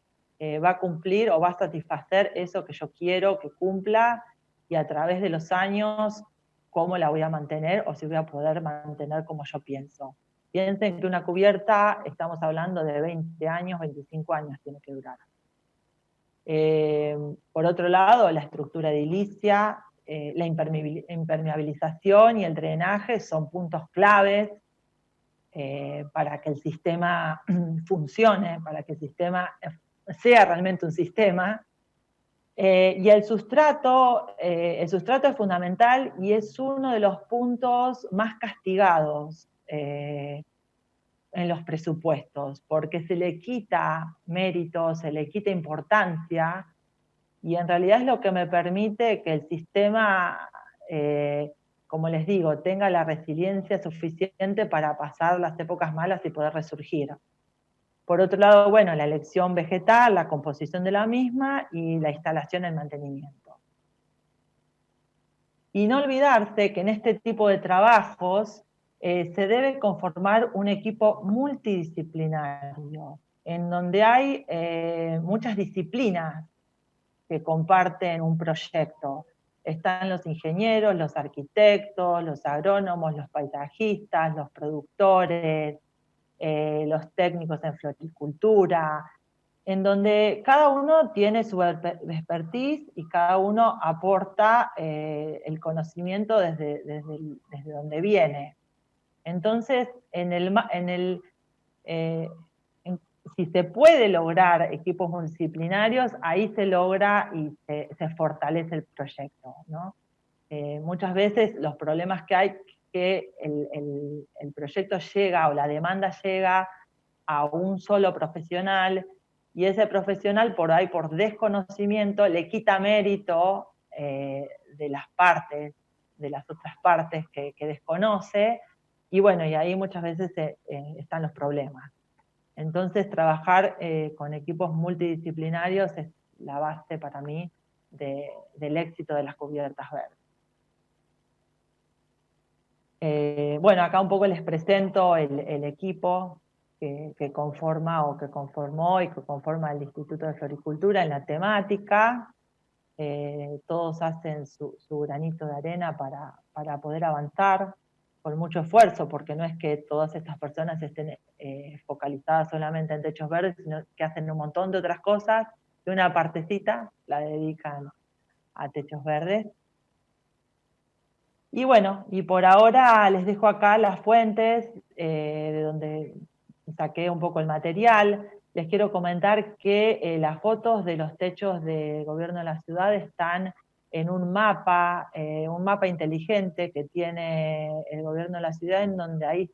va a cumplir o va a satisfacer eso que yo quiero que cumpla, y a través de los años cómo la voy a mantener o si voy a poder mantener como yo pienso. Piensen que una cubierta, estamos hablando de 20 años, 25 años tiene que durar. Por otro lado, la estructura edilicia, la impermeabilización y el drenaje son puntos claves para que el sistema funcione, para que el sistema sea realmente un sistema. Y el sustrato es fundamental y es uno de los puntos más castigados en los presupuestos, porque se le quita mérito, se le quita importancia, y en realidad es lo que me permite que el sistema, como les digo, tenga la resiliencia suficiente para pasar las épocas malas y poder resurgir. Por otro lado, bueno, la elección vegetal, la composición de la misma y la instalación en mantenimiento. Y no olvidarse que en este tipo de trabajos se debe conformar un equipo multidisciplinario, en donde hay muchas disciplinas que comparten un proyecto. Están los ingenieros, los arquitectos, los agrónomos, los paisajistas, los productores, los técnicos en floricultura, en donde cada uno tiene su expertise y cada uno aporta el conocimiento desde donde viene. Entonces, si se puede lograr equipos multidisciplinarios, ahí se logra y se fortalece el proyecto, ¿no? Muchas veces los problemas que hay, que el proyecto llega o la demanda llega a un solo profesional y ese profesional por ahí por desconocimiento le quita mérito de las partes, de las otras partes que desconoce, y bueno, y ahí muchas veces están los problemas. Entonces, trabajar con equipos multidisciplinarios es la base para mí del éxito de las cubiertas verdes. Bueno, acá un poco les presento el equipo que conforma o que conformó y que conforma el Instituto de Floricultura en la temática. Todos hacen su granito de arena para poder avanzar con mucho esfuerzo, porque no es que todas estas personas estén focalizadas solamente en techos verdes, sino que hacen un montón de otras cosas, y una partecita la dedican a techos verdes. Y bueno, y por ahora les dejo acá las fuentes de donde saqué un poco el material. Les quiero comentar que las fotos de los techos de gobierno de la ciudad están en un mapa inteligente que tiene el gobierno de la ciudad, en donde ahí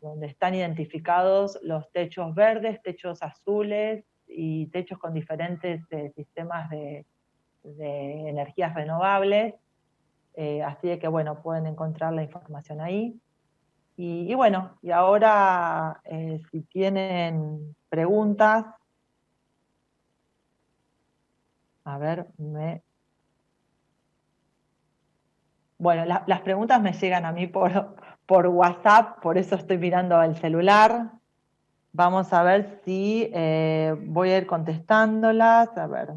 donde están identificados los techos verdes, techos azules y techos con diferentes sistemas de energías renovables, así de que bueno, pueden encontrar la información ahí. Y bueno, y ahora si tienen preguntas, a ver, bueno, las preguntas me llegan a mí por WhatsApp, por eso estoy mirando el celular. Vamos a ver si voy a ir contestándolas. A ver.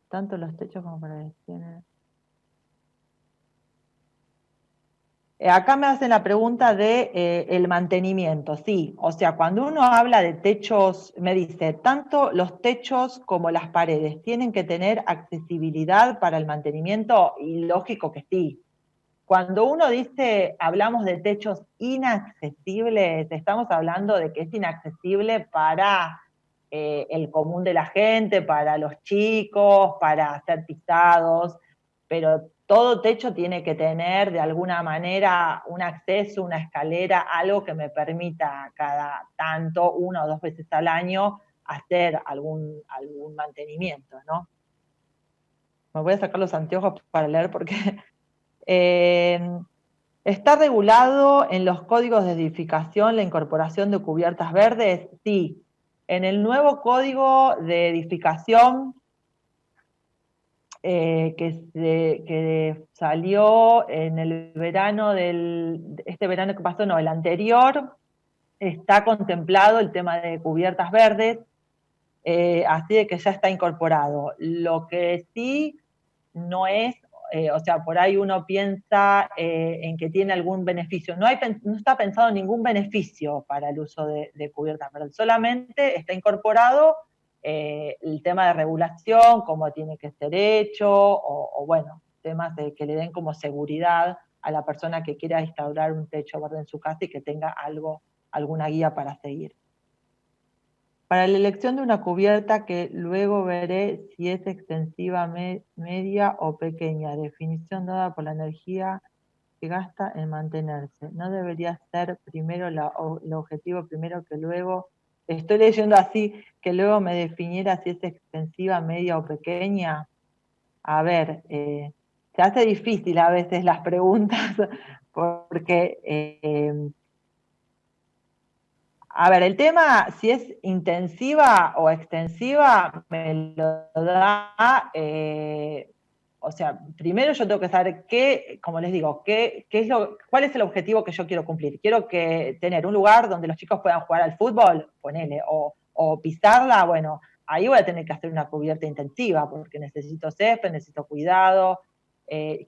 Tanto los techos como para destinar. Acá me hacen la pregunta de el mantenimiento, sí, o sea, cuando uno habla de techos, me dice, tanto los techos como las paredes tienen que tener accesibilidad para el mantenimiento, y lógico que sí. Cuando uno dice, hablamos de techos inaccesibles, estamos hablando de que es inaccesible para el común de la gente, para los chicos, para ser pisados, pero todo techo tiene que tener de alguna manera un acceso, una escalera, algo que me permita cada tanto, 1 o 2 veces al año, hacer algún mantenimiento, ¿no? Me voy a sacar los anteojos para leer porque ¿está regulado en los códigos de edificación la incorporación de cubiertas verdes? Sí. En el nuevo código de edificación que salió en el verano este verano que pasó, no, el anterior, está contemplado el tema de cubiertas verdes, así de que ya está incorporado. Lo que sí no es, o sea, por ahí uno piensa en que tiene algún beneficio. No está pensado ningún beneficio para el uso de cubiertas verdes, solamente está incorporado el tema de regulación, cómo tiene que ser hecho, o bueno, temas de que le den como seguridad a la persona que quiera instaurar un techo verde en su casa y que tenga alguna guía para seguir. Para la elección de una cubierta que luego veré si es extensiva, media o pequeña, definición dada por la energía que gasta en mantenerse. ¿No debería ser primero el objetivo primero que luego? Estoy leyendo así, que luego me definiera si es extensiva, media o pequeña. A ver, se hace difícil a veces las preguntas porque... A ver, el tema, si es intensiva o extensiva, me lo da, o sea, primero yo tengo que saber como les digo, cuál es el objetivo que yo quiero cumplir. Quiero tener un lugar donde los chicos puedan jugar al fútbol, ponele, o pisarla, bueno, ahí voy a tener que hacer una cubierta intensiva, porque necesito césped, necesito cuidado,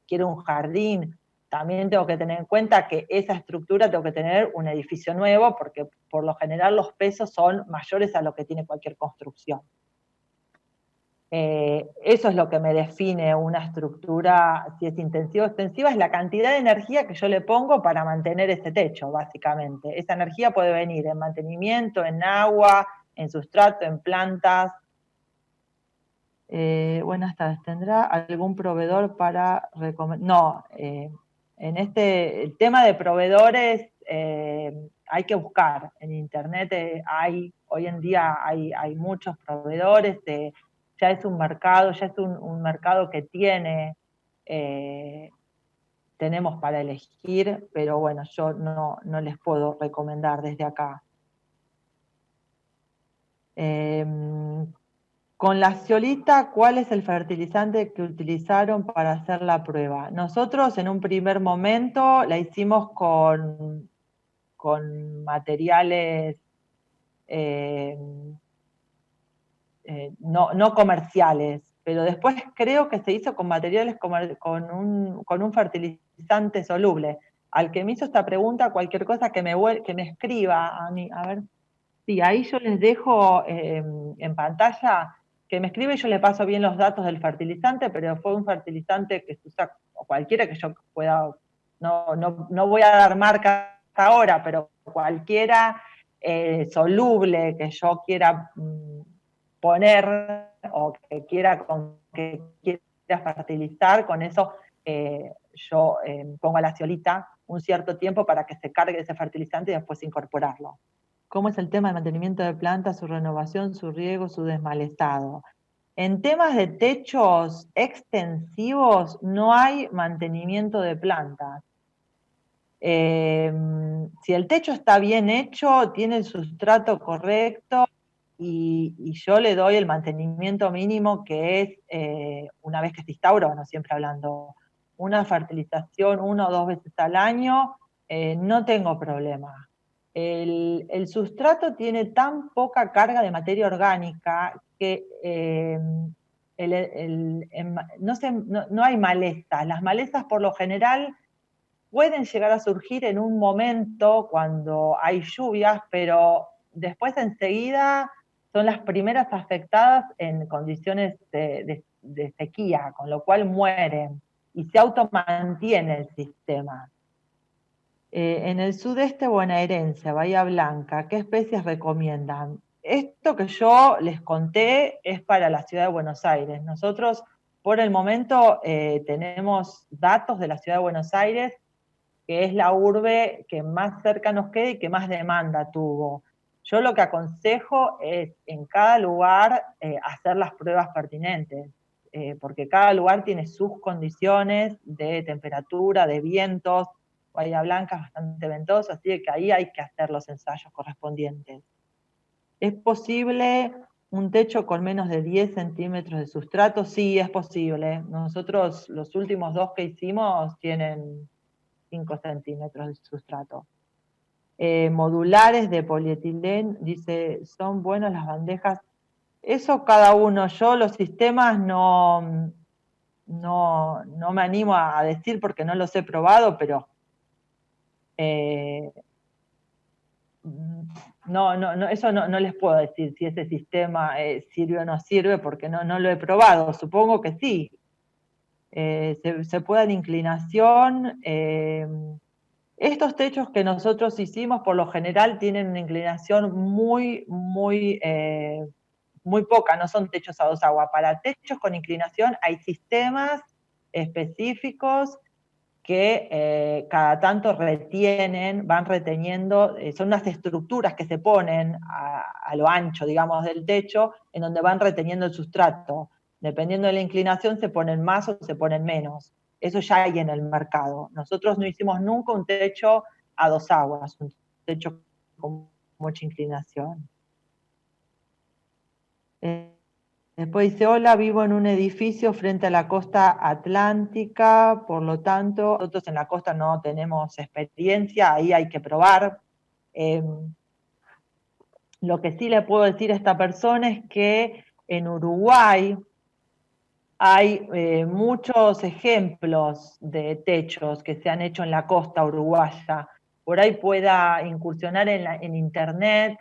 quiero un jardín. También tengo que tener en cuenta que esa estructura tengo que tener un edificio nuevo, porque por lo general los pesos son mayores a lo que tiene cualquier construcción. Eso es lo que me define una estructura, si es intensiva o extensiva, es la cantidad de energía que yo le pongo para mantener ese techo, básicamente. Esa energía puede venir en mantenimiento, en agua, en sustrato, en plantas. Buenas tardes, ¿tendrá algún proveedor para recomendar? No, en el tema de proveedores hay que buscar. En internet hay hoy en día hay muchos proveedores, ya es un mercado, ya es un mercado que tenemos para elegir, pero bueno, yo no les puedo recomendar desde acá. Con la zeolita, ¿cuál es el fertilizante que utilizaron para hacer la prueba? Nosotros en un primer momento la hicimos con materiales no comerciales, pero después creo que se hizo con materiales con un fertilizante soluble. Al que me hizo esta pregunta, cualquier cosa que me escriba a mí, a ver. Sí, ahí yo les dejo en pantalla que me escribe y yo le paso bien los datos del fertilizante, pero fue un fertilizante que se usa cualquiera que yo pueda, no voy a dar marca ahora, pero cualquiera soluble que yo quiera poner o que quiera fertilizar, con eso yo pongo la zeolita un cierto tiempo para que se cargue ese fertilizante y después incorporarlo. ¿Cómo es el tema del mantenimiento de plantas, su renovación, su riego, su desmalezado? En temas de techos extensivos no hay mantenimiento de plantas. Si el techo está bien hecho, tiene el sustrato correcto y yo le doy el mantenimiento mínimo que es, una vez que se instaura, bueno, siempre hablando, una fertilización 1 o 2 veces al año, no tengo problema. El sustrato tiene tan poca carga de materia orgánica que no hay malezas. Las malezas por lo general pueden llegar a surgir en un momento cuando hay lluvias, pero después enseguida son las primeras afectadas en condiciones de sequía, con lo cual mueren y se automantiene el sistema. En el sudeste bonaerense, Bahía Blanca, ¿qué especies recomiendan? Esto que yo les conté es para la ciudad de Buenos Aires. Nosotros, por el momento, tenemos datos de la ciudad de Buenos Aires, que es la urbe que más cerca nos queda y que más demanda tuvo. Yo lo que aconsejo es en cada lugar hacer las pruebas pertinentes, porque cada lugar tiene sus condiciones de temperatura, de vientos. Bahía Blanca es bastante ventosa, así que ahí hay que hacer los ensayos correspondientes. ¿Es posible un techo con menos de 10 centímetros de sustrato? Sí, es posible. Nosotros los últimos 2 que hicimos tienen 5 centímetros de sustrato. Modulares de polietileno, dice, son buenas las bandejas. Eso cada uno, yo los sistemas no me animo a decir porque no los he probado, pero eso no les puedo decir si ese sistema sirve o no sirve porque no lo he probado, supongo que sí. Se puede en inclinación. Estos techos que nosotros hicimos por lo general tienen una inclinación muy poca, no son techos a 2 aguas. Para techos con inclinación hay sistemas específicos que cada tanto van reteniendo, son unas estructuras que se ponen a lo ancho, digamos, del techo, en donde van reteniendo el sustrato. Dependiendo de la inclinación se ponen más o se ponen menos. Eso ya hay en el mercado. Nosotros no hicimos nunca un techo a 2 aguas, un techo con mucha inclinación. Después dice, hola, vivo en un edificio frente a la costa atlántica, por lo tanto, nosotros en la costa no tenemos experiencia, ahí hay que probar. Lo que sí le puedo decir a esta persona es que en Uruguay hay muchos ejemplos de techos que se han hecho en la costa uruguaya. Por ahí pueda incursionar en internet.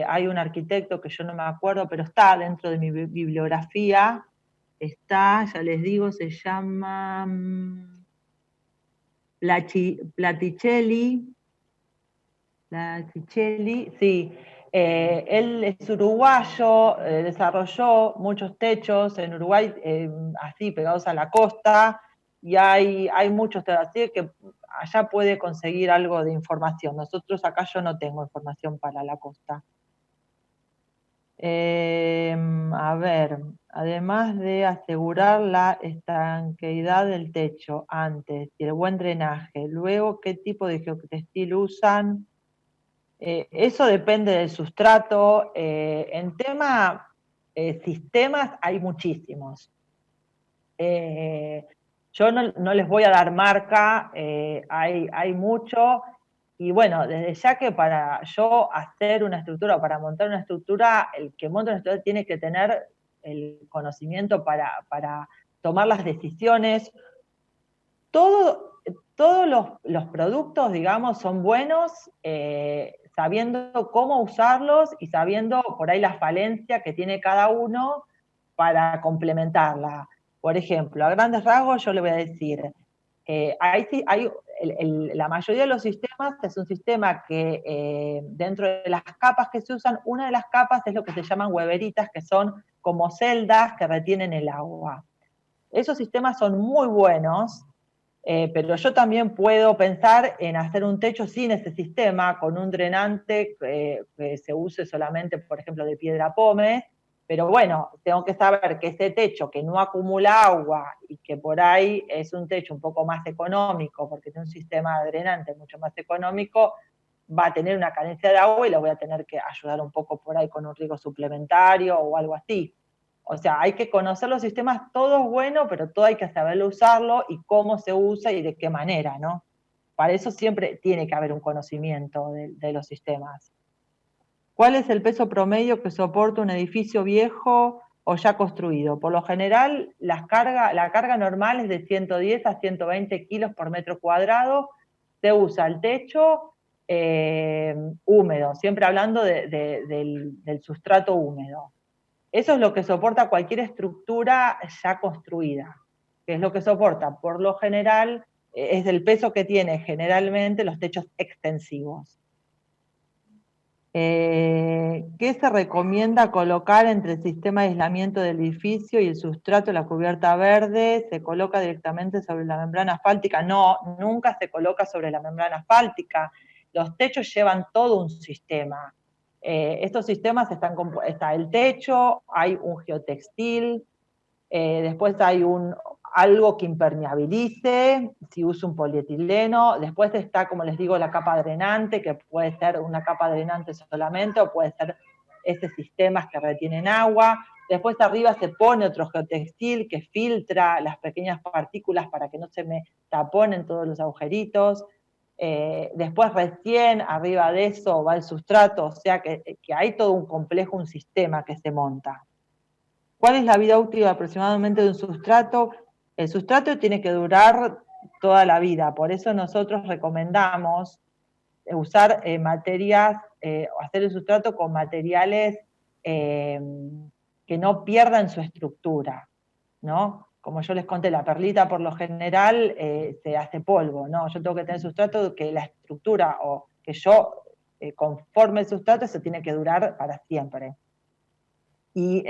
Hay un arquitecto que yo no me acuerdo, pero está dentro de mi bibliografía. Está, ya les digo, se llama Platicelli, sí. Él es uruguayo, desarrolló muchos techos en Uruguay, así pegados a la costa, y hay muchos techos, así que allá puede conseguir algo de información. Nosotros acá yo no tengo información para la costa. A ver, además de asegurar la estanqueidad del techo antes y el buen drenaje, luego, ¿qué tipo de geotextil usan? Eso depende del sustrato. En tema sistemas hay muchísimos. Yo no les voy a dar marca, hay mucho, y bueno, desde ya que para yo hacer una estructura o para montar una estructura, el que monta una estructura tiene que tener el conocimiento para tomar las decisiones. Todos los productos, digamos, son buenos sabiendo cómo usarlos y sabiendo por ahí la falencia que tiene cada uno para complementarla. Por ejemplo, a grandes rasgos yo le voy a decir, la mayoría de los sistemas es un sistema que dentro de las capas que se usan, una de las capas es lo que se llaman hueveritas, que son como celdas que retienen el agua. Esos sistemas son muy buenos, pero yo también puedo pensar en hacer un techo sin ese sistema, con un drenante que se use solamente, por ejemplo, de piedra pómez, pero bueno, tengo que saber que ese techo que no acumula agua y que por ahí es un techo un poco más económico, porque tiene un sistema de drenante mucho más económico, va a tener una carencia de agua y lo voy a tener que ayudar un poco por ahí con un riego suplementario o algo así. O sea, hay que conocer los sistemas, todo es bueno, pero todo hay que saberlo usarlo y cómo se usa y de qué manera, ¿no? Para eso siempre tiene que haber un conocimiento de los sistemas. ¿Cuál es el peso promedio que soporta un edificio viejo o ya construido? Por lo general, la carga normal es de 110 a 120 kilos por metro cuadrado. Se usa el techo húmedo, siempre hablando del sustrato húmedo. Eso es lo que soporta cualquier estructura ya construida, que es lo que soporta, por lo general, es el peso que tienen generalmente los techos extensivos. ¿Qué se recomienda colocar entre el sistema de aislamiento del edificio y el sustrato, la cubierta verde? ¿Se coloca directamente sobre la membrana asfáltica? No, nunca se coloca sobre la membrana asfáltica. Los techos llevan todo un sistema. Estos sistemas está el techo, hay un geotextil, después hay algo que impermeabilice, si uso un polietileno, después está, como les digo, la capa drenante, que puede ser una capa drenante solamente, o puede ser esos sistemas que retienen agua, después arriba se pone otro geotextil que filtra las pequeñas partículas para que no se me taponen todos los agujeritos, después recién arriba de eso va el sustrato, o sea que hay todo un complejo, un sistema que se monta. ¿Cuál es la vida útil aproximadamente de un sustrato? El sustrato tiene que durar toda la vida, por eso nosotros recomendamos usar materias, hacer el sustrato con materiales que no pierdan su estructura, ¿no? Como yo les conté, la perlita por lo general se hace polvo, ¿no? Yo tengo que tener sustrato que la estructura o que yo conforme el sustrato se tiene que durar para siempre. Y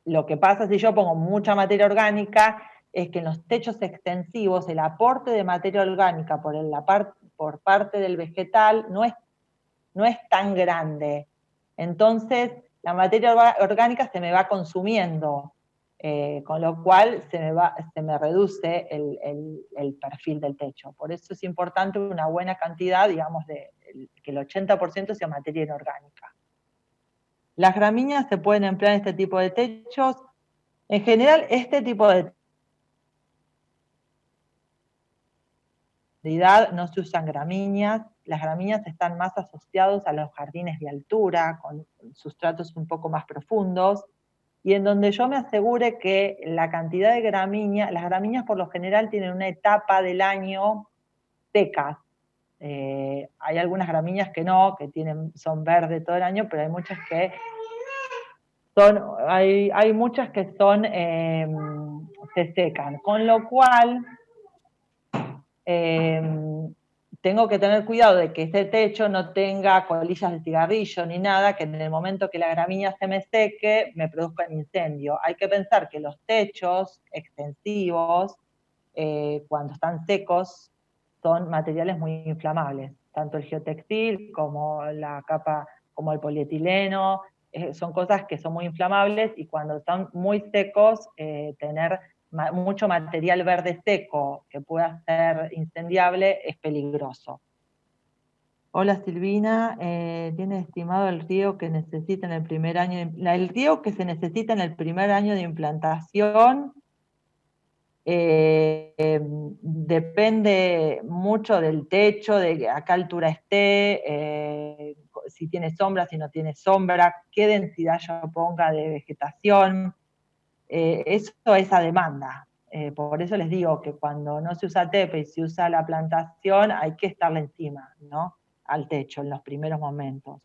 lo que pasa si yo pongo mucha materia orgánica es que en los techos extensivos el aporte de materia orgánica por parte del vegetal no es tan grande. Entonces, la materia orgánica se me va consumiendo, con lo cual se me reduce el perfil del techo. Por eso es importante una buena cantidad, digamos, que el 80% sea materia inorgánica. Las gramíneas se pueden emplear en este tipo de techos. En general, este tipo de no se usan gramíneas. Las gramíneas están más asociados a los jardines de altura, con sustratos un poco más profundos, y en donde yo me asegure que la cantidad de gramíneas, las gramíneas por lo general tienen una etapa del año secas. Hay algunas gramíneas que no, que son verdes todo el año, pero hay muchas que hay muchas que se secan, con lo cual tengo que tener cuidado de que ese techo no tenga colillas de cigarrillo ni nada, que en el momento que la gramínea se me seque, me produzca un incendio. Hay que pensar que los techos extensivos, cuando están secos, son materiales muy inflamables, tanto el geotextil como la capa, como el polietileno, son cosas que son muy inflamables y cuando están muy secos, tener mucho material verde seco que pueda ser incendiable es peligroso. Hola Silvina, ¿tiene estimado el riego que necesita en el primer año? El riego que se necesita en el primer año de implantación depende mucho del techo, de a qué altura esté, si tiene sombra, si no tiene sombra, qué densidad yo ponga de vegetación. Eso es a demanda. Por eso les digo que cuando no se usa tepe y se usa la plantación, hay que estarle encima, ¿no? Al techo en los primeros momentos.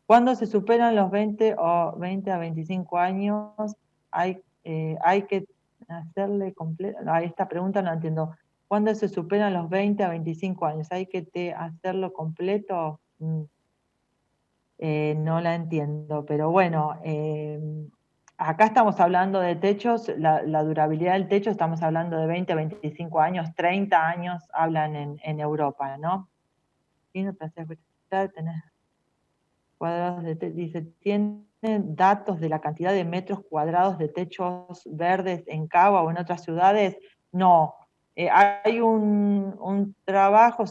Cuando se superan los 20 o 20 a 25 años, hay que hacerle completo. Esta pregunta no entiendo. ¿Cuándo se superan los 20 a 25 años? ¿Hay que hacerlo completo? No la entiendo, pero bueno, acá estamos hablando de techos, la durabilidad del techo, estamos hablando de 20 a 25 años, 30 años hablan en Europa, ¿no? Y no te hace tener cuadrados de techo, dice, ¿tienen datos de la cantidad de metros cuadrados de techos verdes en Cava o en otras ciudades? No. Hay un trabajo,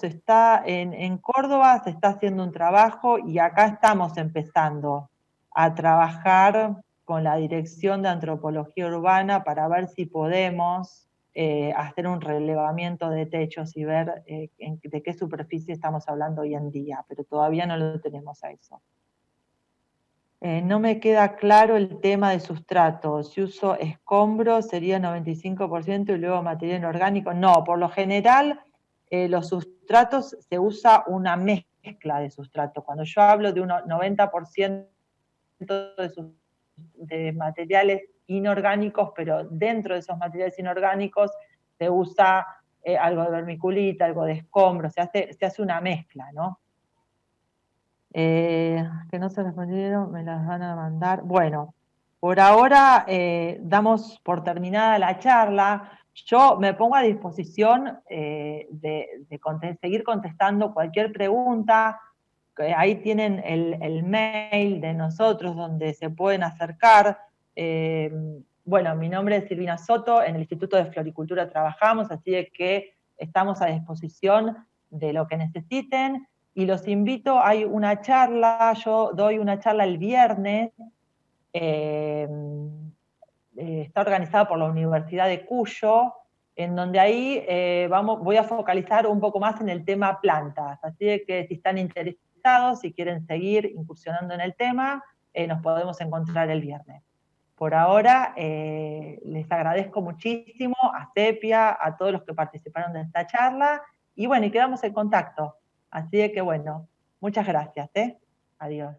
en Córdoba se está haciendo un trabajo y acá estamos empezando a trabajar con la Dirección de Antropología Urbana para ver si podemos hacer un relevamiento de techos y ver de qué superficie estamos hablando hoy en día, pero todavía no lo tenemos a eso. No me queda claro el tema de sustrato. Si uso escombro sería 95% y luego material inorgánico. No, por lo general los sustratos se usa una mezcla de sustrato. Cuando yo hablo de un 90% de materiales inorgánicos, pero dentro de esos materiales inorgánicos se usa algo de vermiculita, algo de escombro, se hace una mezcla, ¿no? Que no se respondieron, me las van a mandar. Bueno, por ahora damos por terminada la charla. Yo me pongo a disposición de seguir contestando cualquier pregunta. Ahí tienen el mail de nosotros donde se pueden acercar. Bueno, mi nombre es Silvina Soto, en el Instituto de Floricultura trabajamos, así de que estamos a disposición de lo que necesiten. Y los invito, hay una charla, yo doy una charla el viernes, está organizada por la Universidad de Cuyo, en donde ahí voy a focalizar un poco más en el tema plantas, así de que si están interesados, si quieren seguir incursionando en el tema, nos podemos encontrar el viernes. Por ahora, les agradezco muchísimo a Sepia, a todos los que participaron de esta charla, y bueno, y quedamos en contacto. Así de que bueno, muchas gracias, Adiós.